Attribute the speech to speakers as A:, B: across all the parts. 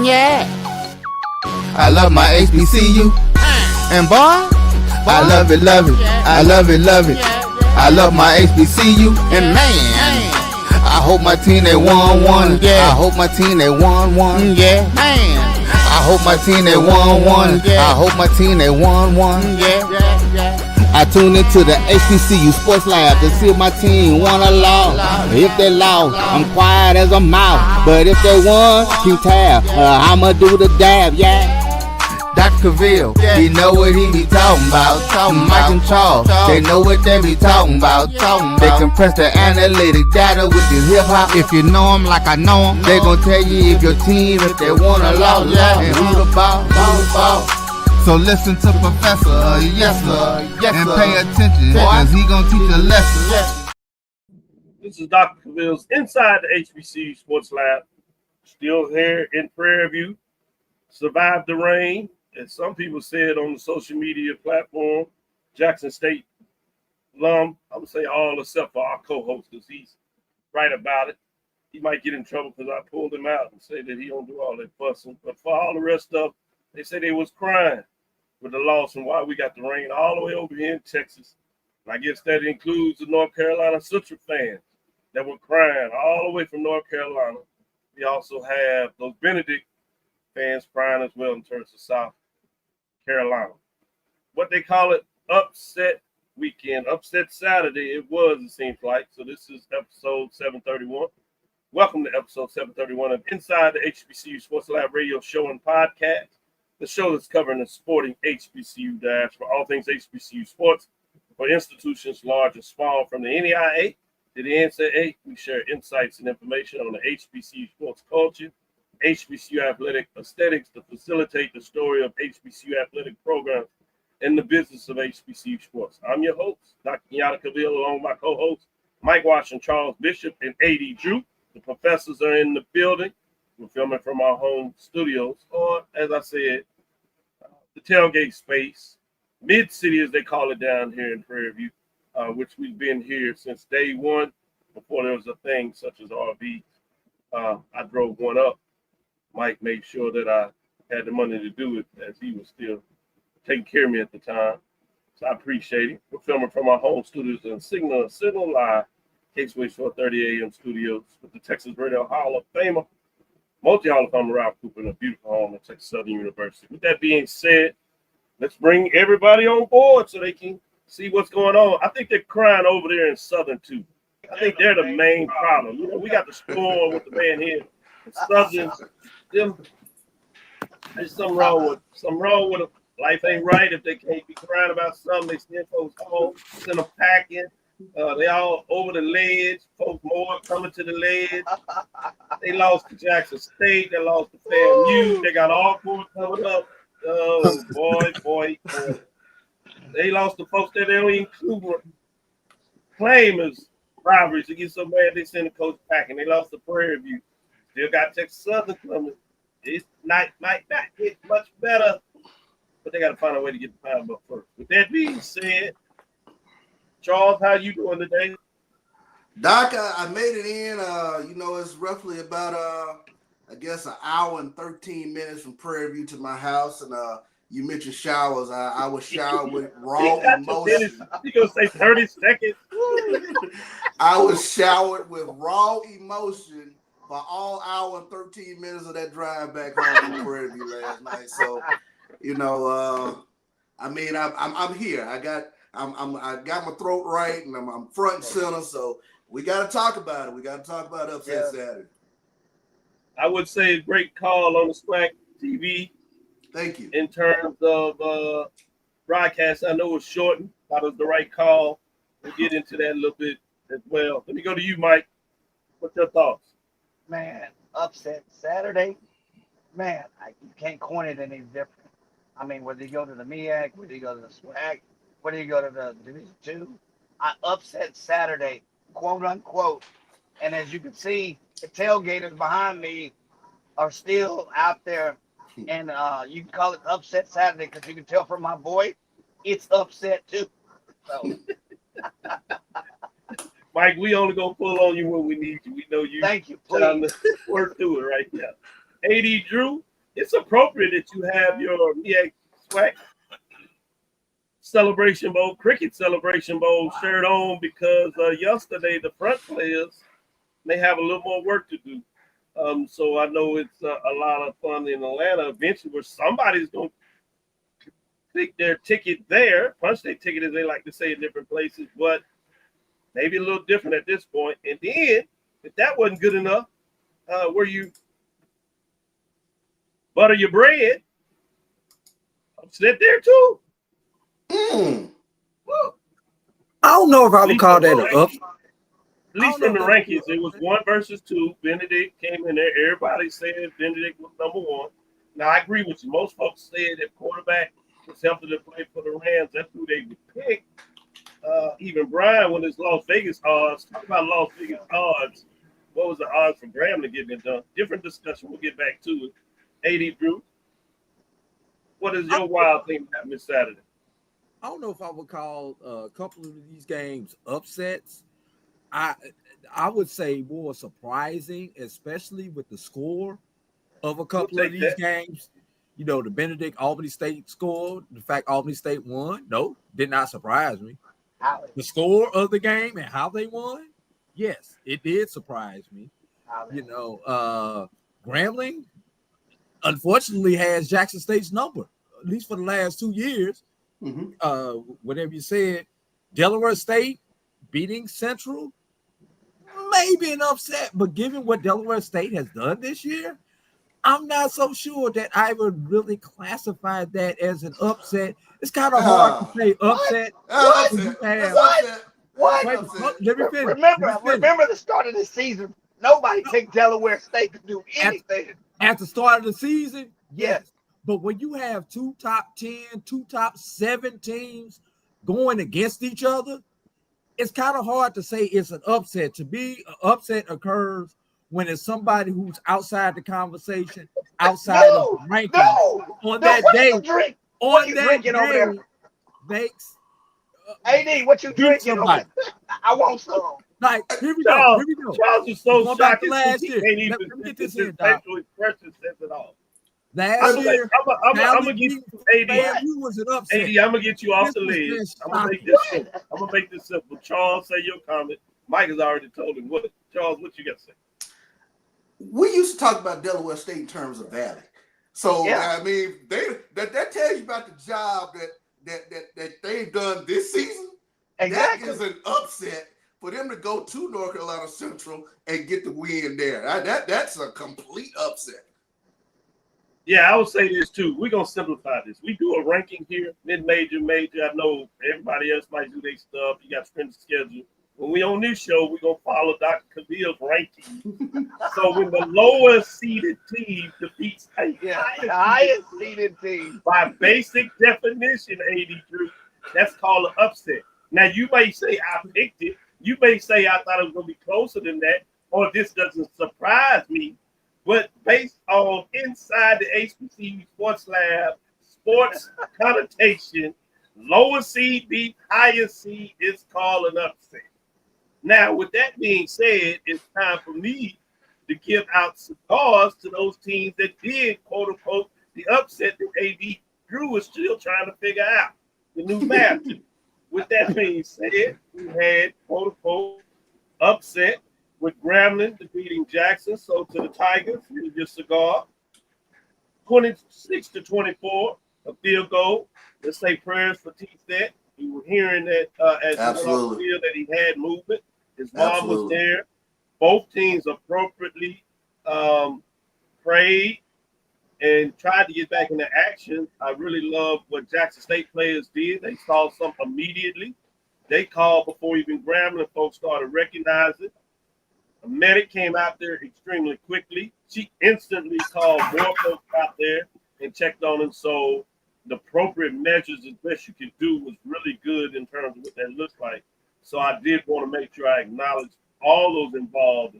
A: Yeah. I love my HBCU. And boy, I love it, love it. I love it, love it. I love my HBCU. And man, I hope my team they won. Yeah. I hope my team they won. Yeah. Man, I hope my team they won. I hope my team they won. Yeah. I tune into the HBCU Sports Lab to see if my team won or lost. If they lost, I'm quiet as a mouse. But if they won, keep tab. I'ma do the dab, yeah. Dr. Cavil, he know what he be talking about. Mike and Charles, they know what they be talking about. They compress the analytic data with this hip hop. If you know them like I know them, they gon' tell you if your team, if they won or lost, and who the ball. So listen to Professor, yes sir, and pay attention, cause he gon' teach a lesson.
B: This is Dr. Cavil's Inside the HBCU Sports Lab. Still here in Prairie View. Survived the rain, as some people said on the social media platform. Jackson State alum, I would say all except for our co-host, because he's right about it. He might get in trouble because I pulled him out and say that he don't do all that fussing. But for all the rest of, they say they was crying with the loss and why we got the rain all the way over here in Texas. And I guess that includes the North Carolina Citrus fans that were crying all the way from North Carolina. We also have those Benedict fans crying as well in terms of South Carolina. What they call it, upset weekend, upset Saturday, it seems like. So this is episode 731. Welcome to episode 731 of Inside the HBCU Sports Lab radio show and podcast. The show that's covering the sporting HBCU dash for all things HBCU sports for institutions large and small, from the NEIA to the NCAA. We share insights and information on the HBCU sports culture, HBCU athletic aesthetics to facilitate the story of HBCU athletic programs and the business of HBCU sports. I'm your host, Dr. Cavil, along with my co-hosts, Mike Washington, Charles Bishop, and A.D. Drew. The professors are in the building. We're filming from our home studios, or as I said, the tailgate space, mid-city as they call it down here in Prairie View, which we've been here since day one, before there was a thing such as RVs. I drove one up. Mike made sure that I had the money to do it, as he was still taking care of me at the time. So I appreciate it. We're filming from our home studios in Signal Live, Caseway 430 AM studios with the Texas Radio Hall of Famer, multi-Hall of Famer Ralph Cooper, in a beautiful home at Texas Southern University. With that being said, let's bring everybody on board so they can see what's going on. I think they're crying over there in Southern too. I think they're the main problem. You know, we got the storm with the man here. Southern, there's something wrong with them. Life ain't right if they can't be crying about something. They send folks home, send them packing. They all over the ledge. Folks more coming to the ledge. They lost to Jackson State. They lost to FAMU. They got all four coming up. Oh, boy. They lost to folks that they don't even claim as rivalries. They get so bad they send the coach packing. They lost to Prairie View. Still got Texas Southern coming. It might not get much better, but they got to find a way to get the pound up first. With that being said, Charles, how you doing today?
C: Doc, I made it in. It's roughly about I guess an hour and 13 minutes from Prairie View to my house. And you mentioned showers. I was showered with raw emotion.
B: You gonna say 30 seconds?
C: I was showered with raw emotion for all hour and 13 minutes of that drive back home from Prairie View last night. So, I'm here. I got my throat right, and I'm front and center. So we got to talk about it. We got to talk about upset Saturday.
B: I would say a great call on the SWAC TV.
C: Thank you.
B: In terms of broadcast, I know it was shortened. Thought it was the right call. We'll get into that a little bit as well. Let me go to you, Mike. What's your thoughts?
D: Man, upset Saturday. Man, you can't coin it any different. I mean, whether you go to the MEAC, whether you go to the SWAC, whether you go to the Division II, I upset Saturday, quote unquote. And as you can see, the tailgaters behind me are still out there. And you can call it upset Saturday because you can tell from my voice, it's upset too. So,
B: Mike, we only gonna pull on you when we need you. We know you.
D: Thank you. Please
B: work through it right now. AD Drew, it's appropriate that you have your MEAC SWAC Celebration Bowl, Cricket Celebration Bowl shirt on because yesterday the front players may have a little more work to do. So I know it's a lot of fun in Atlanta eventually where somebody's going to pick their ticket there, punch their ticket as they like to say in different places, but maybe a little different at this point. And then, if that wasn't good enough, where you butter your bread, upset there too.
C: Mm.
E: I don't know if I would call that an up.
B: At least from the rankings, it was 1 versus 2. Benedict came in there. Everybody said Benedict was number 1. Now, I agree with you. Most folks said if quarterback was healthy to play for the Rams, that's who they would pick. Even Brian, when his Las Vegas odds, talk about Las Vegas odds. What was the odds for Graham to get it done? Different discussion. We'll get back to it. AD Drew, what is your wild thing that happened this Saturday?
E: I don't know if I would call a couple of these games upsets. I would say more surprising, especially with the score of a couple of these games. You know, the Benedict Albany State score, the fact Albany State won, no, did not surprise me. The score of the game and how they won, yes, it did surprise me. You know, Grambling, unfortunately, has Jackson State's number, at least for the last 2 years. Whatever you said, Delaware State beating Central, maybe an upset, but given what Delaware State has done this year, I'm not so sure that I would really classify that as an upset. It's kind of hard to say upset.
D: What?
E: Let me finish.
D: Remember the start of the season. Nobody picked Delaware State to do anything.
E: At the start of the season, yes. But when you have 2 top 10, 2 top 7 teams going against each other, it's kind of hard to say it's an upset. To me, an upset occurs when it's somebody who's outside the conversation, outside of the ranking. On that day, makes
D: AD, what you drinking? I want some.
E: Like, here we go.
B: Charles is so shocked
E: last year.
B: Can't even
E: get this in,
B: facial expression says it all.
E: Last year,
B: I'm gonna get you, AD.
E: Was an upset.
B: AD, I'm gonna get you off the list. I'm gonna make this simple. Charles, say your comment. Mike has already told him. What, Charles? What you got to say?
C: We used to talk about Delaware State in terms of Valley. So I mean, that tells you about the job that they've done this season.
D: Exactly.
C: That is an upset for them to go to North Carolina Central and get the win there. That's a complete upset.
B: Yeah, I would say this too. We're gonna simplify this. We do a ranking here, mid-major, major. I know everybody else might do their stuff. You got strength schedule. When we on this show, we're gonna follow Dr. Cavil's ranking. So when the lowest seeded team defeats the
D: highest seeded team,
B: by basic definition, AD Drew, that's called an upset. Now you may say I picked it. You may say I thought it was gonna be closer than that, or this doesn't surprise me. But based on inside the HBCU Sports Lab, sports connotation, lower seed beat higher seed is called an upset. Now, with that being said, it's time for me to give out cigars to those teams that did, quote unquote, the upset that AD Drew was still trying to figure out the new math. With that being said, we had, quote unquote, upset with Grambling defeating Jackson. So to the Tigers, here's your cigar. 26-24, a field goal. Let's say prayers for T-Set. We were hearing that as he was on the field that he had movement. His mom was there. Both teams appropriately prayed and tried to get back into action. I really love what Jackson State players did. They saw something immediately. They called before even Grambling folks started recognizing. A medic came out there extremely quickly. She instantly called more folks out there and checked on them. So the appropriate measures as best you could do was really good in terms of what that looked like. So I did want to make sure I acknowledge all those involved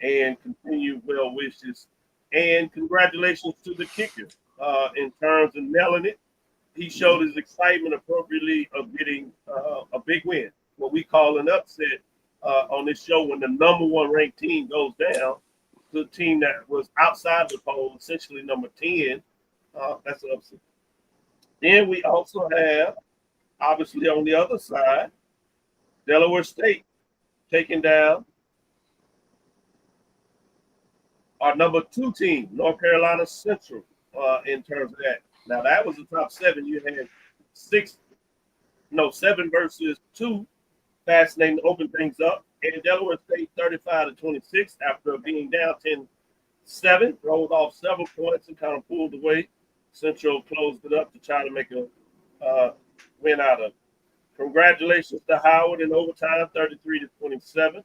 B: and continue well wishes. And congratulations to the kicker in terms of nailing it. He showed his excitement appropriately of getting a big win, what we call an upset on this show when the number 1 ranked team goes down the team that was outside the poll, essentially number 10. That's an upset. Then we also have, obviously on the other side, Delaware State taking down our number 2 team, North Carolina Central, in terms of that. Now that was the top 7. You had 7 versus 2. Fascinating to open things up. And Delaware State 35-26 after being down 10-7, rolled off several points and kind of pulled away. Central closed it up to try to make a win out of it. Congratulations to Howard in overtime, 33-27.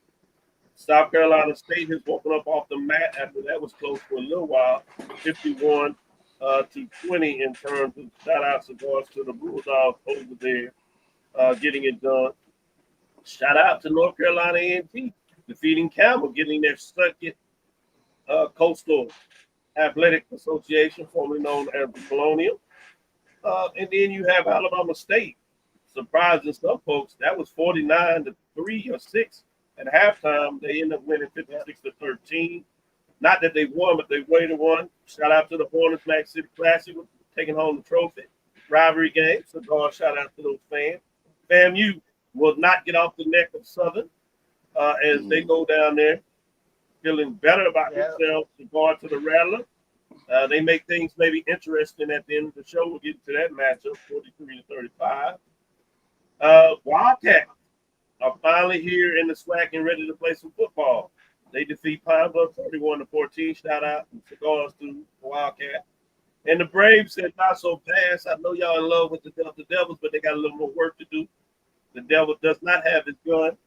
B: South Carolina State has woken up off the mat after that was close for a little while, 51-20 in terms of shout-outs and goes to the Bulldogs over there getting it done. Shout out to North Carolina A&T defeating Campbell, getting their second Coastal Athletic Association, formerly known as the Colonial. And then you have Alabama State. Surprising some folks, that was 49-3 or 6 at halftime. They ended up winning 56-13. Not that they won, but they way to won. Shout out to the Hornets Mac City Classic, taking home the trophy. Rivalry game. So shout out to those fans. FAMU will not get off the neck of Southern as they go down there feeling better about themselves to guard to the Rattler. They make things maybe interesting at the end of the show. We'll get to that matchup, 43-35. Wildcats are finally here in the SWAC and ready to play some football. They defeat Pine Bluff 31-14. Shout out and cigars to Wildcat. And the Braves said not so fast. I know y'all in love with the Delta Devils, but they got a little more work to do. The Devil does not have his gun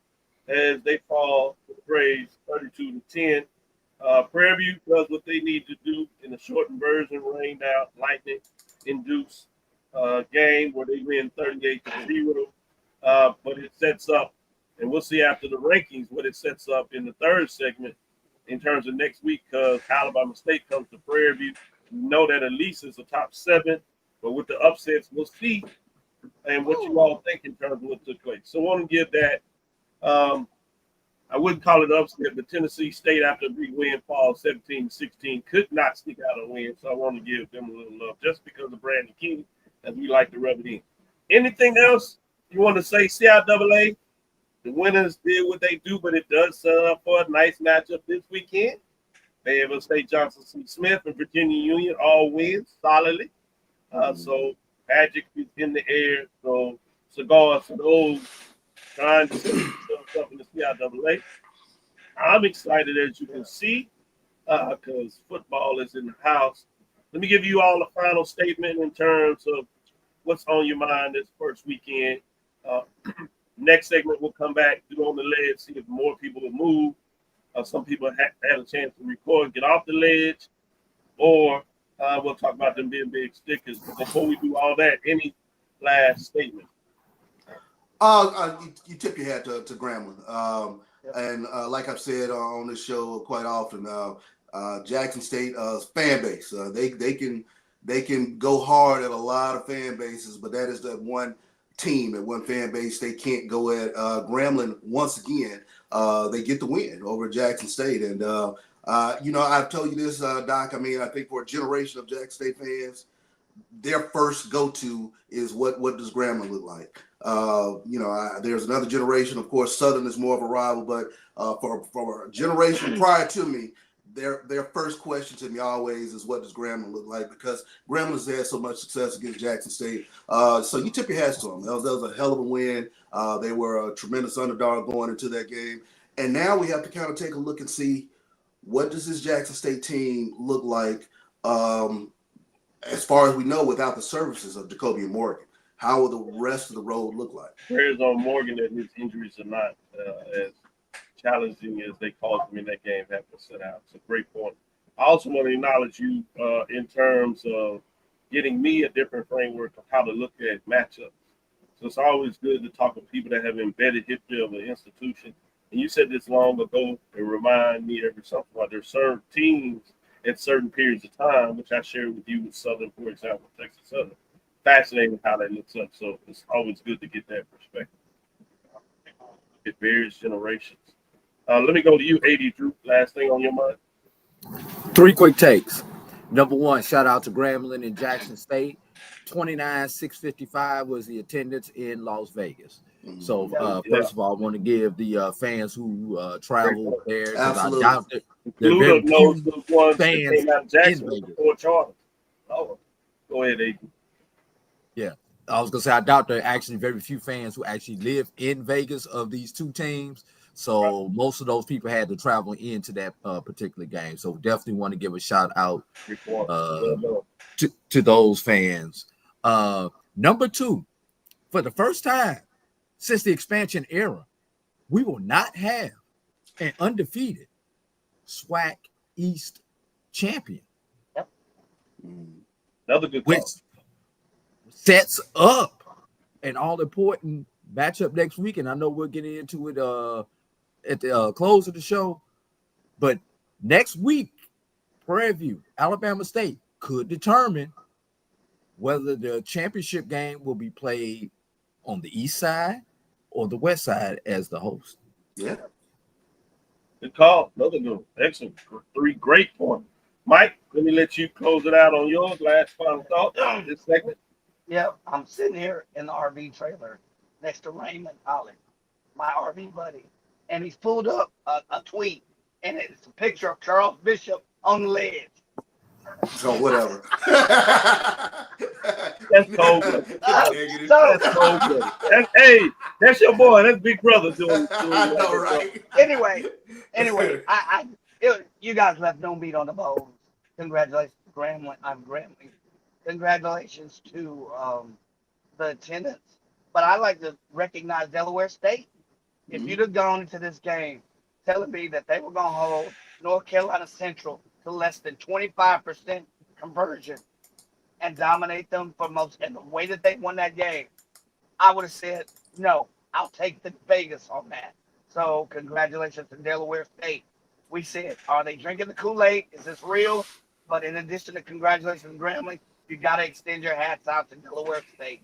B: as they fall to the Braves 32-10. Prairie View does what they need to do in the shortened version, rained out, lightning-induced game where they win 38-0. But it sets up, and we'll see after the rankings what it sets up in the third segment in terms of next week because Alabama State comes to Prairie View. We know that at least it's a top 7, but with the upsets, we'll see. And what you all think in terms of what took place. So I want to give that, I wouldn't call it upset, but Tennessee State after a big win fall 17-16 could not sneak out a win. So I want to give them a little love just because of Brandon King, as we like to rub it in. Anything else you want to say, CIAA? The winners did what they do, but it does set up for a nice matchup this weekend. Fayetteville State Johnson C. Smith and Virginia Union all win solidly. So Magic is in the air, so cigars for those trying to set themselves up in the CIAA. I'm excited, as you can see, because football is in the house. Let me give you all a final statement in terms of what's on your mind this first weekend. Next segment, we'll come back, do on the ledge, see if more people will move. Some people had a chance to record, get off the ledge, or we'll talk about them being big stickers. But before we do all that, any last statement?
C: You tip your hat to Grambling. And like I've said on this show quite often, Jackson State fan base, they can go hard at a lot of fan bases, but that is that one team at one fan base they can't go at. Grambling, once again, they get the win over Jackson State. And I've told you this, Doc. I mean, I think for a generation of Jackson State fans, their first go-to is what does Grambling look like? There's another generation. Of course, Southern is more of a rival, but for a generation prior to me, their first question to me always is what does Grambling look like? Because Grambling has had so much success against Jackson State. So you tip your hats to them. That was a hell of a win. They were a tremendous underdog going into that game. And now we have to kind of take a look and see what does this Jackson State team look like as far as we know without the services of Jacoby and Morgan. How will the rest of the road look like?
B: Prayers on Morgan that his injuries are not as challenging as they caused him in that game having to sit out. It's a great point. I also want to acknowledge you in terms of getting me a different framework of how to look at matchups. So it's always good to talk with people that have embedded history of an institution. And you said this long ago and remind me every something about there's certain teams at certain periods of time, which I shared with you with Southern, for example, Texas Southern. Fascinating how that looks up. So it's always good to get that perspective. It various generations. Let me go to you, AD Drew. Last thing on your mind?
E: Three quick takes. Number one, shout out to Grambling and Jackson State. 29,655 was the attendance in Las Vegas. So first of all, I want to give the fans who traveled there, because I doubt that there are very few
B: those ones
E: fans
B: that came out of Jackson
E: in Vegas.
B: before Charlotte. Oh, go ahead, Aiden.
E: Yeah, I was gonna say I doubt there are actually very few fans who actually live in Vegas of these two teams. So most of those people had to travel into that particular game. So definitely want to give a shout out to those fans. Number two, for the first time since the expansion era, we will not have an undefeated SWAC East champion.
D: Yep.
B: Another good
E: which
B: call.
E: Sets up an all-important matchup next week, and I know we'll get into it at the close of the show. But next week, Prairie View, Alabama State could determine whether the championship game will be played on the east side or the west side as the host.
C: Yeah.
B: Good call. Another good one. Excellent. 3 great points. Mike, let me let you close it out on yours. Last final thought on this segment.
D: Yep, I'm sitting here in the RV trailer next to Raymond Holland, my RV buddy, and he's pulled up a tweet, and it's a picture of Charles Bishop on the ledge.
C: So whatever.
B: That's cold. That's cold. Hey, that's your boy. That's Big Brother doing
C: I know, right?
D: Anyway, you guys left no meat on the bones. Congratulations, Grambling. I'm Grambling. Congratulations to the attendance. But I like to recognize Delaware State. If you'd have gone into this game telling me that they were going to hold North Carolina Central to less than 25% conversion and dominate them for most, and the way that they won that game, I would have said, no, I'll take the Vegas on that. So congratulations to Delaware State. We said, are they drinking the Kool-Aid? Is this real? But in addition to congratulations, Grambling, you got to extend your hats out to Delaware State.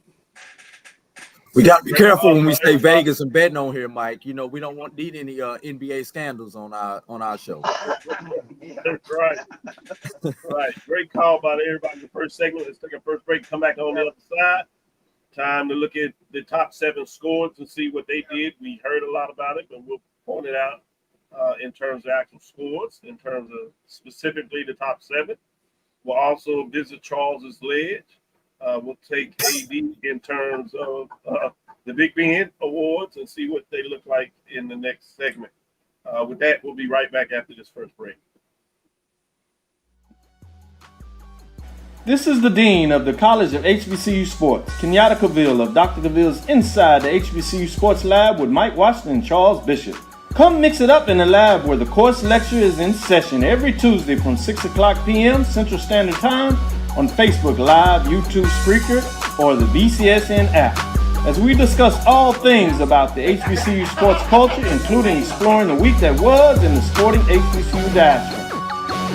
E: We got to be careful when we say Vegas and betting on here, Mike. You know, we don't need any NBA scandals on our show.
B: That's right. Right. Great call by everybody in the first segment. Let's take a first break, come back on the other side. Time to look at the top 7 scores and see what they did. We heard a lot about it, but we'll point it out in terms of actual scores, in terms of specifically the top 7. We'll also visit Charles's ledge. We'll take AD in terms of the Big Ben Awards and see what they look like in the next segment. With that, we'll be right back after this first break.
F: This is the Dean of the College of HBCU Sports, Kenyatta Cavil of Dr. Cavil's Inside the HBCU Sports Lab with Mike Washington and Charles Bishop. Come mix it up in the lab where the course lecture is in session every Tuesday from 6 o'clock p.m. Central Standard Time on Facebook Live, YouTube Spreaker, or the BCSN app, as we discuss all things about the HBCU sports culture, including exploring the week that was in the sporting HBCU diaspora,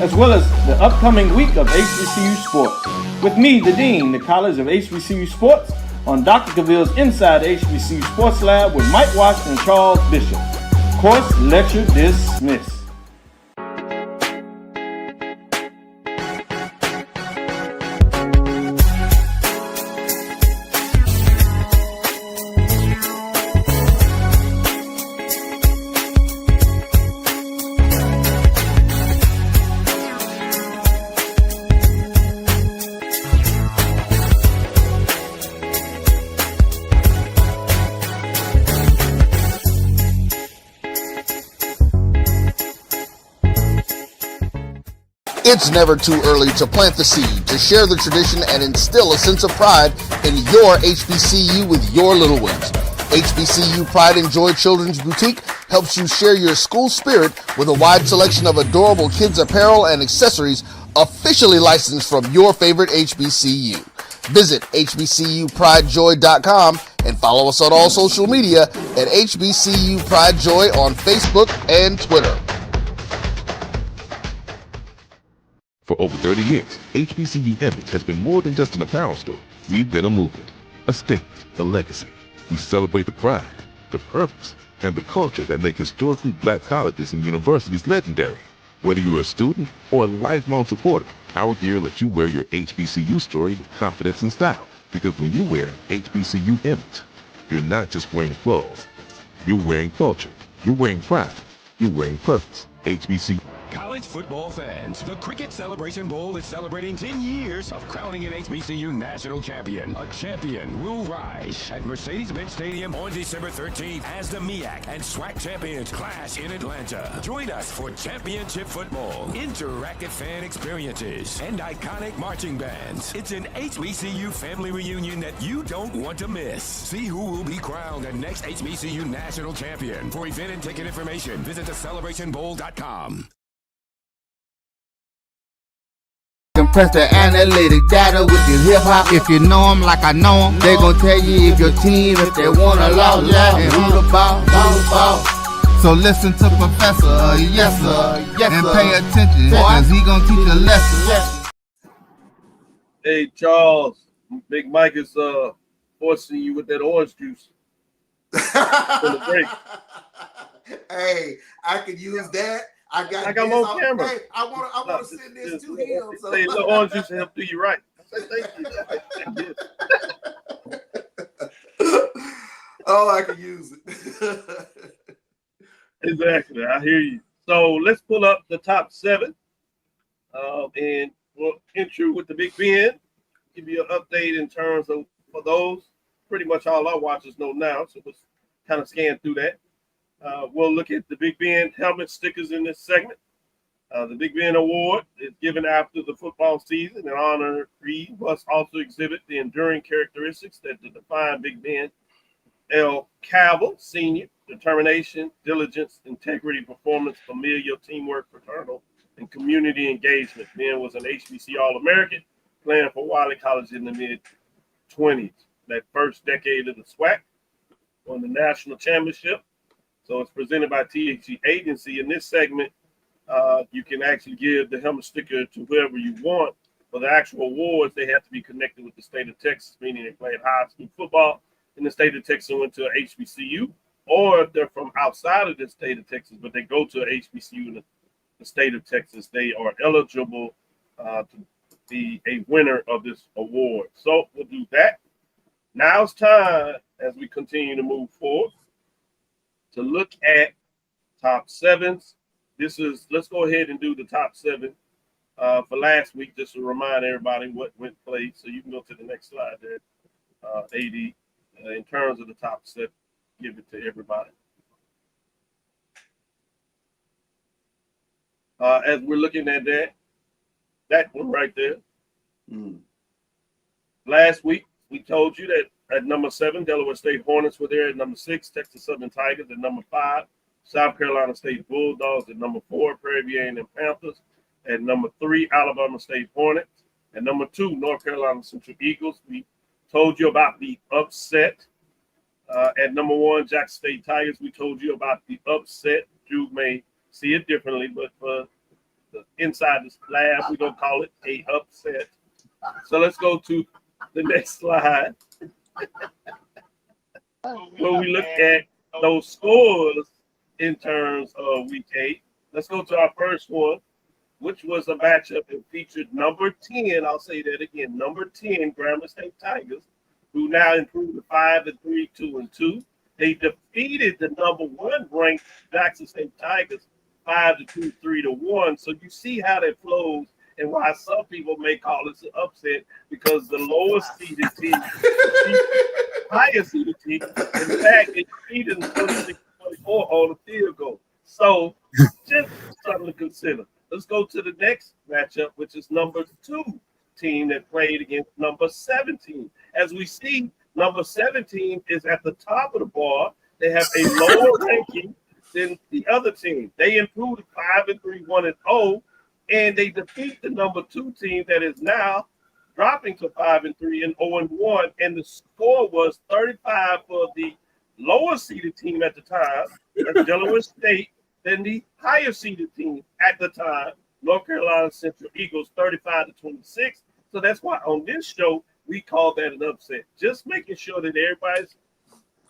F: as well as the upcoming week of HBCU sports. With me, the Dean, the College of HBCU Sports, on Dr. Cavil's Inside the HBCU Sports Lab with Mike Washington and Charles Bishop. Course lecture dismissed.
A: It's never too early to plant the seed, to share the tradition, and instill a sense of pride in your HBCU with your little ones. HBCU Pride and Joy Children's Boutique helps you share your school spirit with a wide selection of adorable kids apparel and accessories officially licensed from your favorite HBCU. Visit hbcupridejoy.com and follow us on all social media at HBCU Pride Joy on Facebook and Twitter.
G: For over 30 years, HBCU Image has been more than just an apparel store. We've been a movement, a statement, a legacy. We celebrate the pride, the purpose, and the culture that make historically black colleges and universities legendary. Whether you're a student or a lifelong supporter, our gear lets you wear your HBCU story with confidence and style. Because when you wear HBCU image, you're not just wearing clothes. You're wearing culture. You're wearing pride. You're wearing purpose. HBCU.
H: College football fans, the Cricket Celebration Bowl is celebrating 10 years of crowning an HBCU national champion. A champion will rise at Mercedes-Benz Stadium on December 13th as the MEAC and SWAC champions clash in Atlanta. Join us for championship football, interactive fan experiences, and iconic marching bands. It's an HBCU family reunion that you don't want to miss. See who will be crowned the next HBCU national champion. For event and ticket information, visit thecelebrationbowl.com.
A: Compress the analytic data with your hip hop. If you know them like I know them, they gon' tell you if your team, if they wanna lose, and who the ball. So listen to Professor, yes sir, and pay attention, cause he gon' teach a lesson.
B: Hey Charles, Big Mike is forcing you with that orange juice.
C: Hey, I could use that. I got
B: him on camera.
C: Hey, I want to send this to him. So.
B: Say, little orange juice to help do you right. I say, thank you.
C: Oh, I can use it.
B: Exactly. I hear you. So let's pull up the top 7. And we'll intro with the Big Ben. Give you an update in terms of, for those, pretty much all our watchers know now. So let's kind of scan through that. We'll look at the Big Ben helmet stickers in this segment. The Big Ben Award is given after the football season. An honoree must also exhibit the enduring characteristics that define Big Ben. Cavil, senior, determination, diligence, integrity, performance, familial, teamwork, fraternal, and community engagement. Ben was an HBC All-American, playing for Wiley College in the mid-20s. That first decade of the SWAC, won the national championship. So it's presented by THG Agency. In this segment, you can actually give the helmet sticker to whoever you want. For the actual awards, they have to be connected with the state of Texas, meaning they played high school football in the state of Texas and went to an HBCU, or if they're from outside of the state of Texas, but they go to an HBCU in the state of Texas, they are eligible to be a winner of this award. So we'll do that. Now it's time, as we continue to move forward, to look at top 7s. Let's go ahead and do the top 7 for last week, just to remind everybody what went played. So you can go to the next slide there, AD, in terms of the top 7, give it to everybody. As we're looking at that one right there. Last week, we told you that at number 7, Delaware State Hornets were there. At number 6, Texas Southern Tigers. At number 5, South Carolina State Bulldogs. At number 4, Prairie View A&M Panthers. At number 3, Alabama State Hornets. At number 2, North Carolina Central Eagles. We told you about the upset. At number 1, Jackson State Tigers. We told you about the upset. Drew may see it differently, but for the inside this lab, we're going to call it a upset. So let's go to the next slide, where we look at those scores in terms of week 8. Let's go to our first one, which was a matchup that featured number 10. I'll say that again, number 10 Grambling State Tigers, who now improved to 5-3, 2-2. They defeated the number 1 ranked Jackson State Tigers 5-2, 3-1. So you see how that flows and why some people may call this an upset, because the lowest seeded team, higher seeded team, in fact, they defeated them 26-24 on the field goal. So just something to consider. Let's go to the next matchup, which is number 2 team that played against number 17. As we see, number 17 is at the top of the bar. They have a lower ranking than the other team. They improved 5-3, 1-0. And they defeat the number 2 team that is now dropping to 5-3 and 0-1. And the score was 35 for the lower seeded team at the time, that's Delaware State, than the higher seeded team at the time, North Carolina Central Eagles, 35-26. So that's why on this show, we call that an upset. Just making sure that everybody's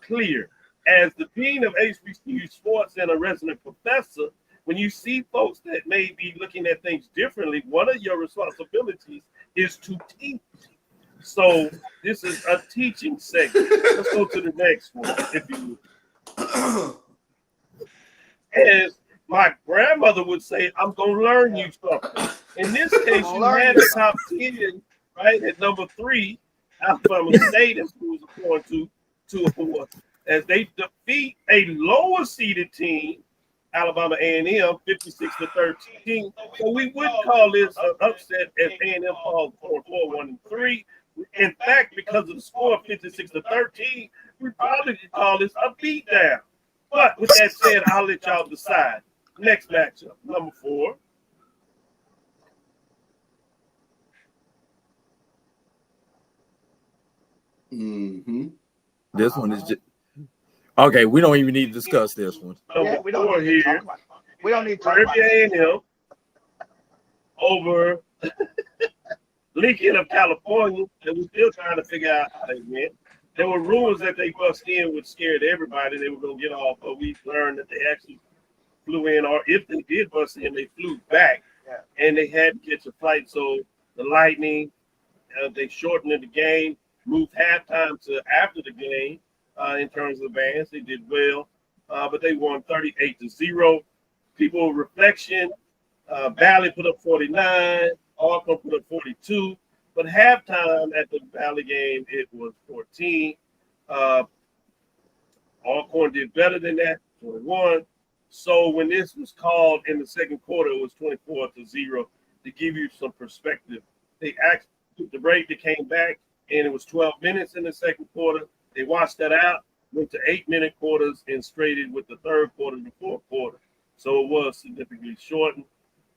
B: clear. As the dean of HBCU sports and a resident professor, when you see folks that may be looking at things differently, one of your responsibilities is to teach. So this is a teaching segment. Let's go to the next one, if you would. As my grandmother would say, I'm going to learn you something. In this case, you had a top 10, right, at number 3, Alabama State, as we was going to as they defeat a lower seeded team, Alabama A&M, 56-13. So we wouldn't call this an upset as A&M falls 4-1-3. In fact, because of the score 56-13, we probably could call this a beatdown. But with that said, I'll let y'all decide. Next matchup, number 4.
C: Mm-hmm.
E: This one is just okay. We don't even need to discuss this one.
B: Number
D: we don't
B: 4
D: need to
B: here.
D: talk about it. We don't need to talk about
B: Prairie
D: it.
B: A&M over Lincoln of California, and we're still trying to figure out how they went. There were rumors that they bust in, which scared everybody. They were going to get off, but we learned that they actually flew in, or if they did bust in, they flew back, and they had to catch a flight. So the Lightning, they shortened the game, moved halftime to after the game in terms of the bands. They did well, but they won 38-0. People reflection, Valley put up 49, Auburn put up 42. But halftime at the Valley game, it was 14. Alcorn did better than that, 21. So when this was called in the second quarter, it was 24-0 to give you some perspective. They actually took the break, they came back, and it was 12 minutes in the second quarter. They washed that out, went to 8-minute quarters, and straighted with the third quarter and the fourth quarter. So it was significantly shortened.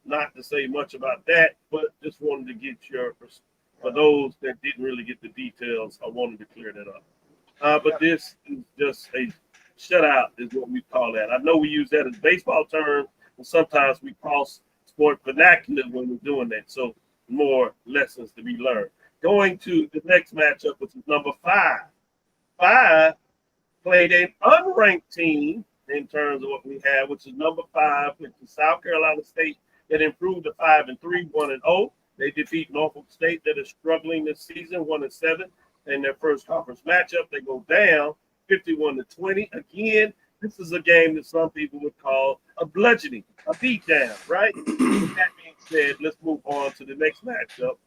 B: Not to say much about that, but just wanted to get your perspective. For those that didn't really get the details, I wanted to clear that up. But this is just a shutout is what we call that. I know we use that as baseball term, and sometimes we cross sport vernacular when we're doing that. So more lessons to be learned. Going to the next matchup, which is number 5. 5 played an unranked team in terms of what we have, which is number 5, which is South Carolina State, that improved to 5-3, 1-0. They defeat Norfolk State, that is struggling this season, 1-7 in their first conference matchup. They go down 51-20. Again, this is a game that some people would call a bludgeoning, a beatdown, right? With that being said, let's move on to the next matchup,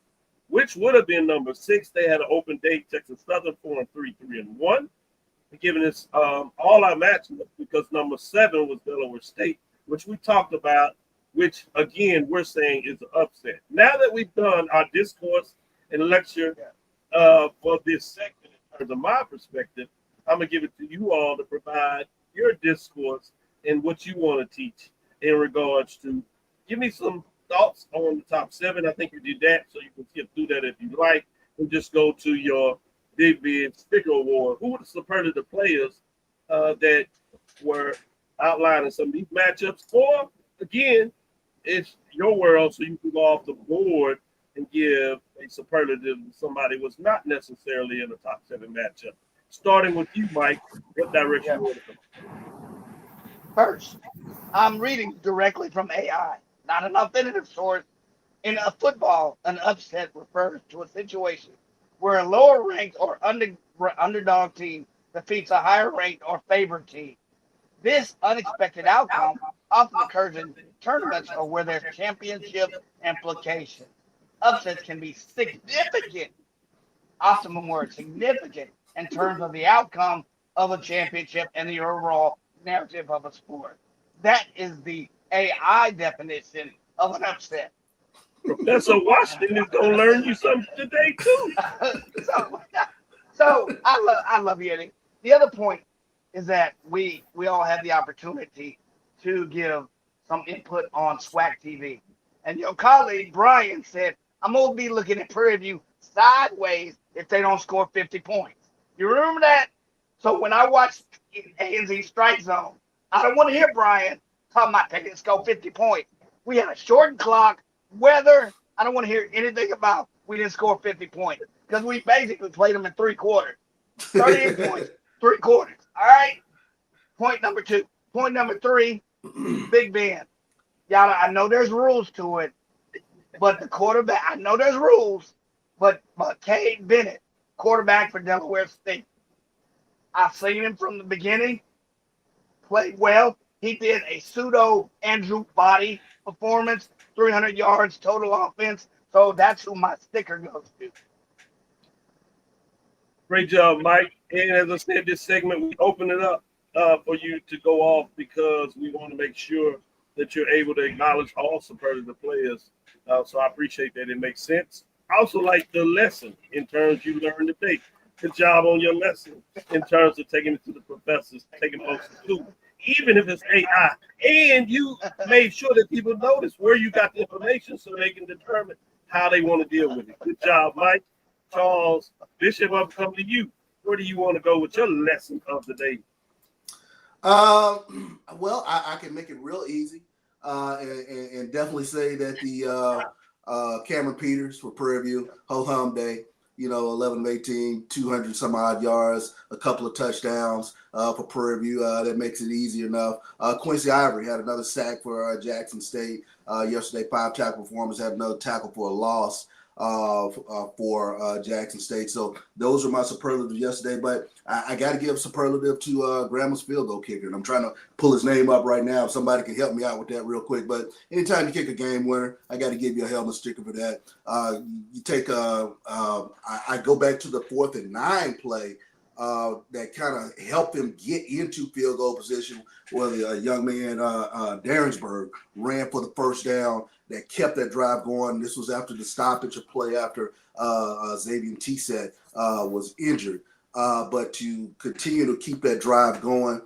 B: which would have been number 6. They had an open date, Texas Southern, 4-3, 3-1. Giving us all our matchups because number 7 was Delaware State, which we talked about, which, again, we're saying is an upset. Now that we've done our discourse and lecture for this segment, in terms of my perspective, I'm going to give it to you all to provide your discourse and what you want to teach in regards to. Give me some thoughts on the top 7. I think you did that, so you can skip through that if you like, and just go to your Big Ben Sticker Award. Who were the superlative players that were outlining some of these matchups? Or, again, it's your world, so you can go off the board and give a superlative to somebody who was not necessarily in the top 7 matchup. Starting with you, Mike, what direction you want to go?
D: First, I'm reading directly from AI, not an authoritative source. In a football, an upset refers to a situation where a lower ranked or underdog team defeats a higher ranked or favored team. This unexpected outcome often occurs in tournaments or where there's championship implications. Upsets can be significant, optimum word, significant in terms of the outcome of a championship and the overall narrative of a sport. That is the AI definition of an upset.
B: Professor Washington is going to learn you something today, too.
D: So I love Yeti. The other point is that we all have the opportunity to give some input on SWAC TV. And your colleague, Brian, said, I'm going to be looking at Prairie View sideways if they don't score 50 points. You remember that? So when I watched A&Z Strike Zone, I don't want to hear Brian talking about they didn't score 50 points. We had a shortened clock, weather. I don't want to hear anything about we didn't score 50 points because we basically played them in 3 quarters. 38 points, 3 quarters. All right? Point number 2. Point number 3, Big Ben. Y'all, I know there's rules to it, but the quarterback, I know there's rules, but Cade Bennett, quarterback for Delaware State, I've seen him from the beginning, played well. He did a pseudo Andrew Body performance, 300 yards total offense. So that's who my sticker goes to.
B: Great job, Mike. And as I said, this segment, we open it up for you to go off because we want to make sure that you're able to acknowledge all superlative players. So I appreciate that. It makes sense. I also like the lesson in terms you learned today. Good job on your lesson in terms of taking it to the professors, taking folks to school, even if it's AI. And you made sure that people notice where you got the information so they can determine how they want to deal with it. Good job, Mike. Charles, Bishop, I'm coming to you. Where do you want to go with your lesson of the day?
C: Well, I can make it real easy and definitely say that the Cameron Peters for Prairie View, ho hum day, 11 of 18, 200 some odd yards, a couple of touchdowns for Prairie View. That makes it easy enough. Quincy Ivory had another sack for Jackson State yesterday, 5 tackle performance, had another tackle for a loss for Jackson State. So those are my superlatives yesterday, but I got to give superlative to Gramblin's field goal kicker. And I'm trying to pull his name up right now. If somebody can help me out with that real quick. But anytime you kick a game winner, I got to give you a helmet sticker for that. You take I go back to the 4th and 9 play that kind of helped them get into field goal position, where the young man, Darrensburg, ran for the first down that kept that drive going. This was after the stoppage of play after Xavier Tset was injured. But to continue to keep that drive going,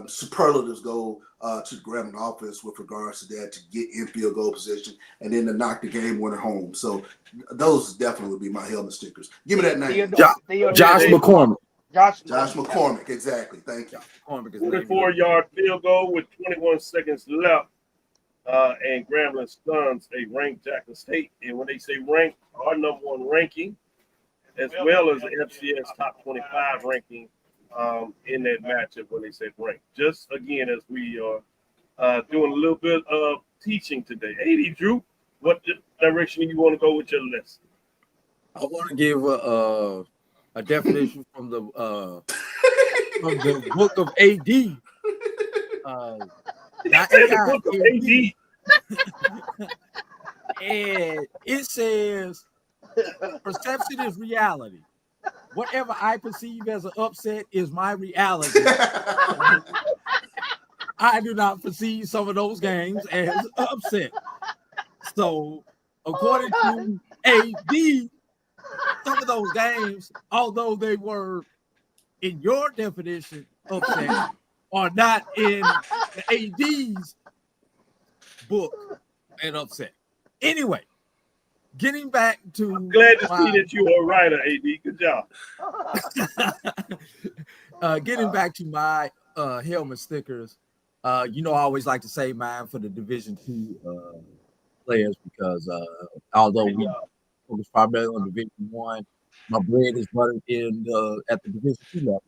C: superlatives go to the Grambling offense with regards to that, to get in field goal position and then to knock the game winner home. So those definitely would be my helmet stickers. Give me that name.
E: Josh McCormick.
C: Josh McCormick, exactly. Thank you.
B: 44-yard field goal with 21 seconds left. And Grambling stuns a ranked Jackson State. And when they say ranked, our number 1 ranking, as well as the FCS top 25 ranking in that matchup when they say ranked. Just again, as we are doing a little bit of teaching today. AD Drew, what direction do you want to go with your lesson?
E: I want to give a definition from the book of AD.
B: The book of AD.
E: And it says perception is reality. Whatever I perceive as an upset is my reality. I do not perceive some of those games as upset. So, according to AD, some of those games, although they were in your definition upset, are not in the AD's book an upset. Anyway, getting back to...
B: I'm glad to see that you are a writer, AD. Good job.
E: Getting back to my helmet stickers, I always like to say mine for the Division II players because although we focus primarily on Division I, my bread is buttered at the Division II level.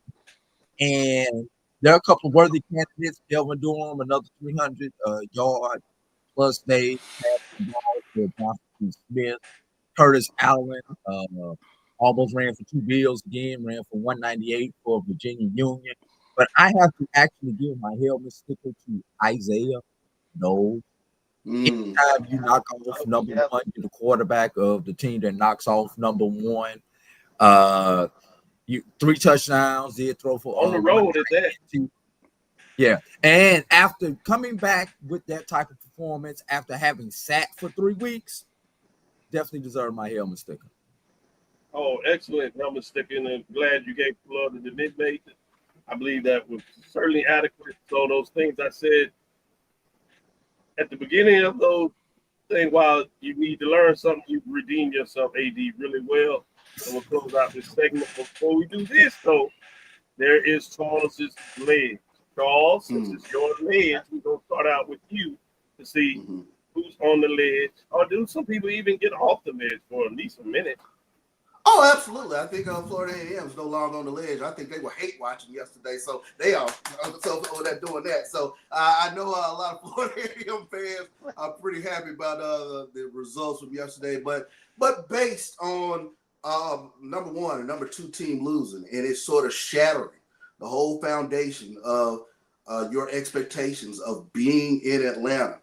E: And there are a couple of worthy candidates: Delvin Durham, another 300-yard plus day passing ball for Johnson Smith. Curtis Allen almost ran for 2 bills again, ran for 198 for Virginia Union. But I have to actually give my helmet sticker to Isaiah Knowles. Anytime you knock off number 1, you're the quarterback of the team that knocks off number 1. 3 touchdowns, did throw for
B: on the road at that.
E: Yeah, and after coming back with that type of performance, after having sat for 3 weeks, definitely deserve my helmet sticker.
B: Oh, excellent helmet sticker, and I'm glad you gave love to the mid-major. I believe that was certainly adequate. So those things I said at the beginning of those things, while you need to learn something, you redeem yourself, AD, really well. And we'll close out this segment. Before we do this, though, there is Charles's ledge. Charles, since it's your ledge, we're going to start out with you to see who's on the ledge. Or do some people even get off the ledge for at least a minute?
C: Oh, absolutely. I think Florida A&M is no longer on the ledge. I think they were hate watching yesterday, so they are over there doing that. So I know a lot of Florida A&M fans are pretty happy about the results from yesterday. But based on number one and number two team losing, and it's sort of shattering the whole foundation of your expectations of being in Atlanta,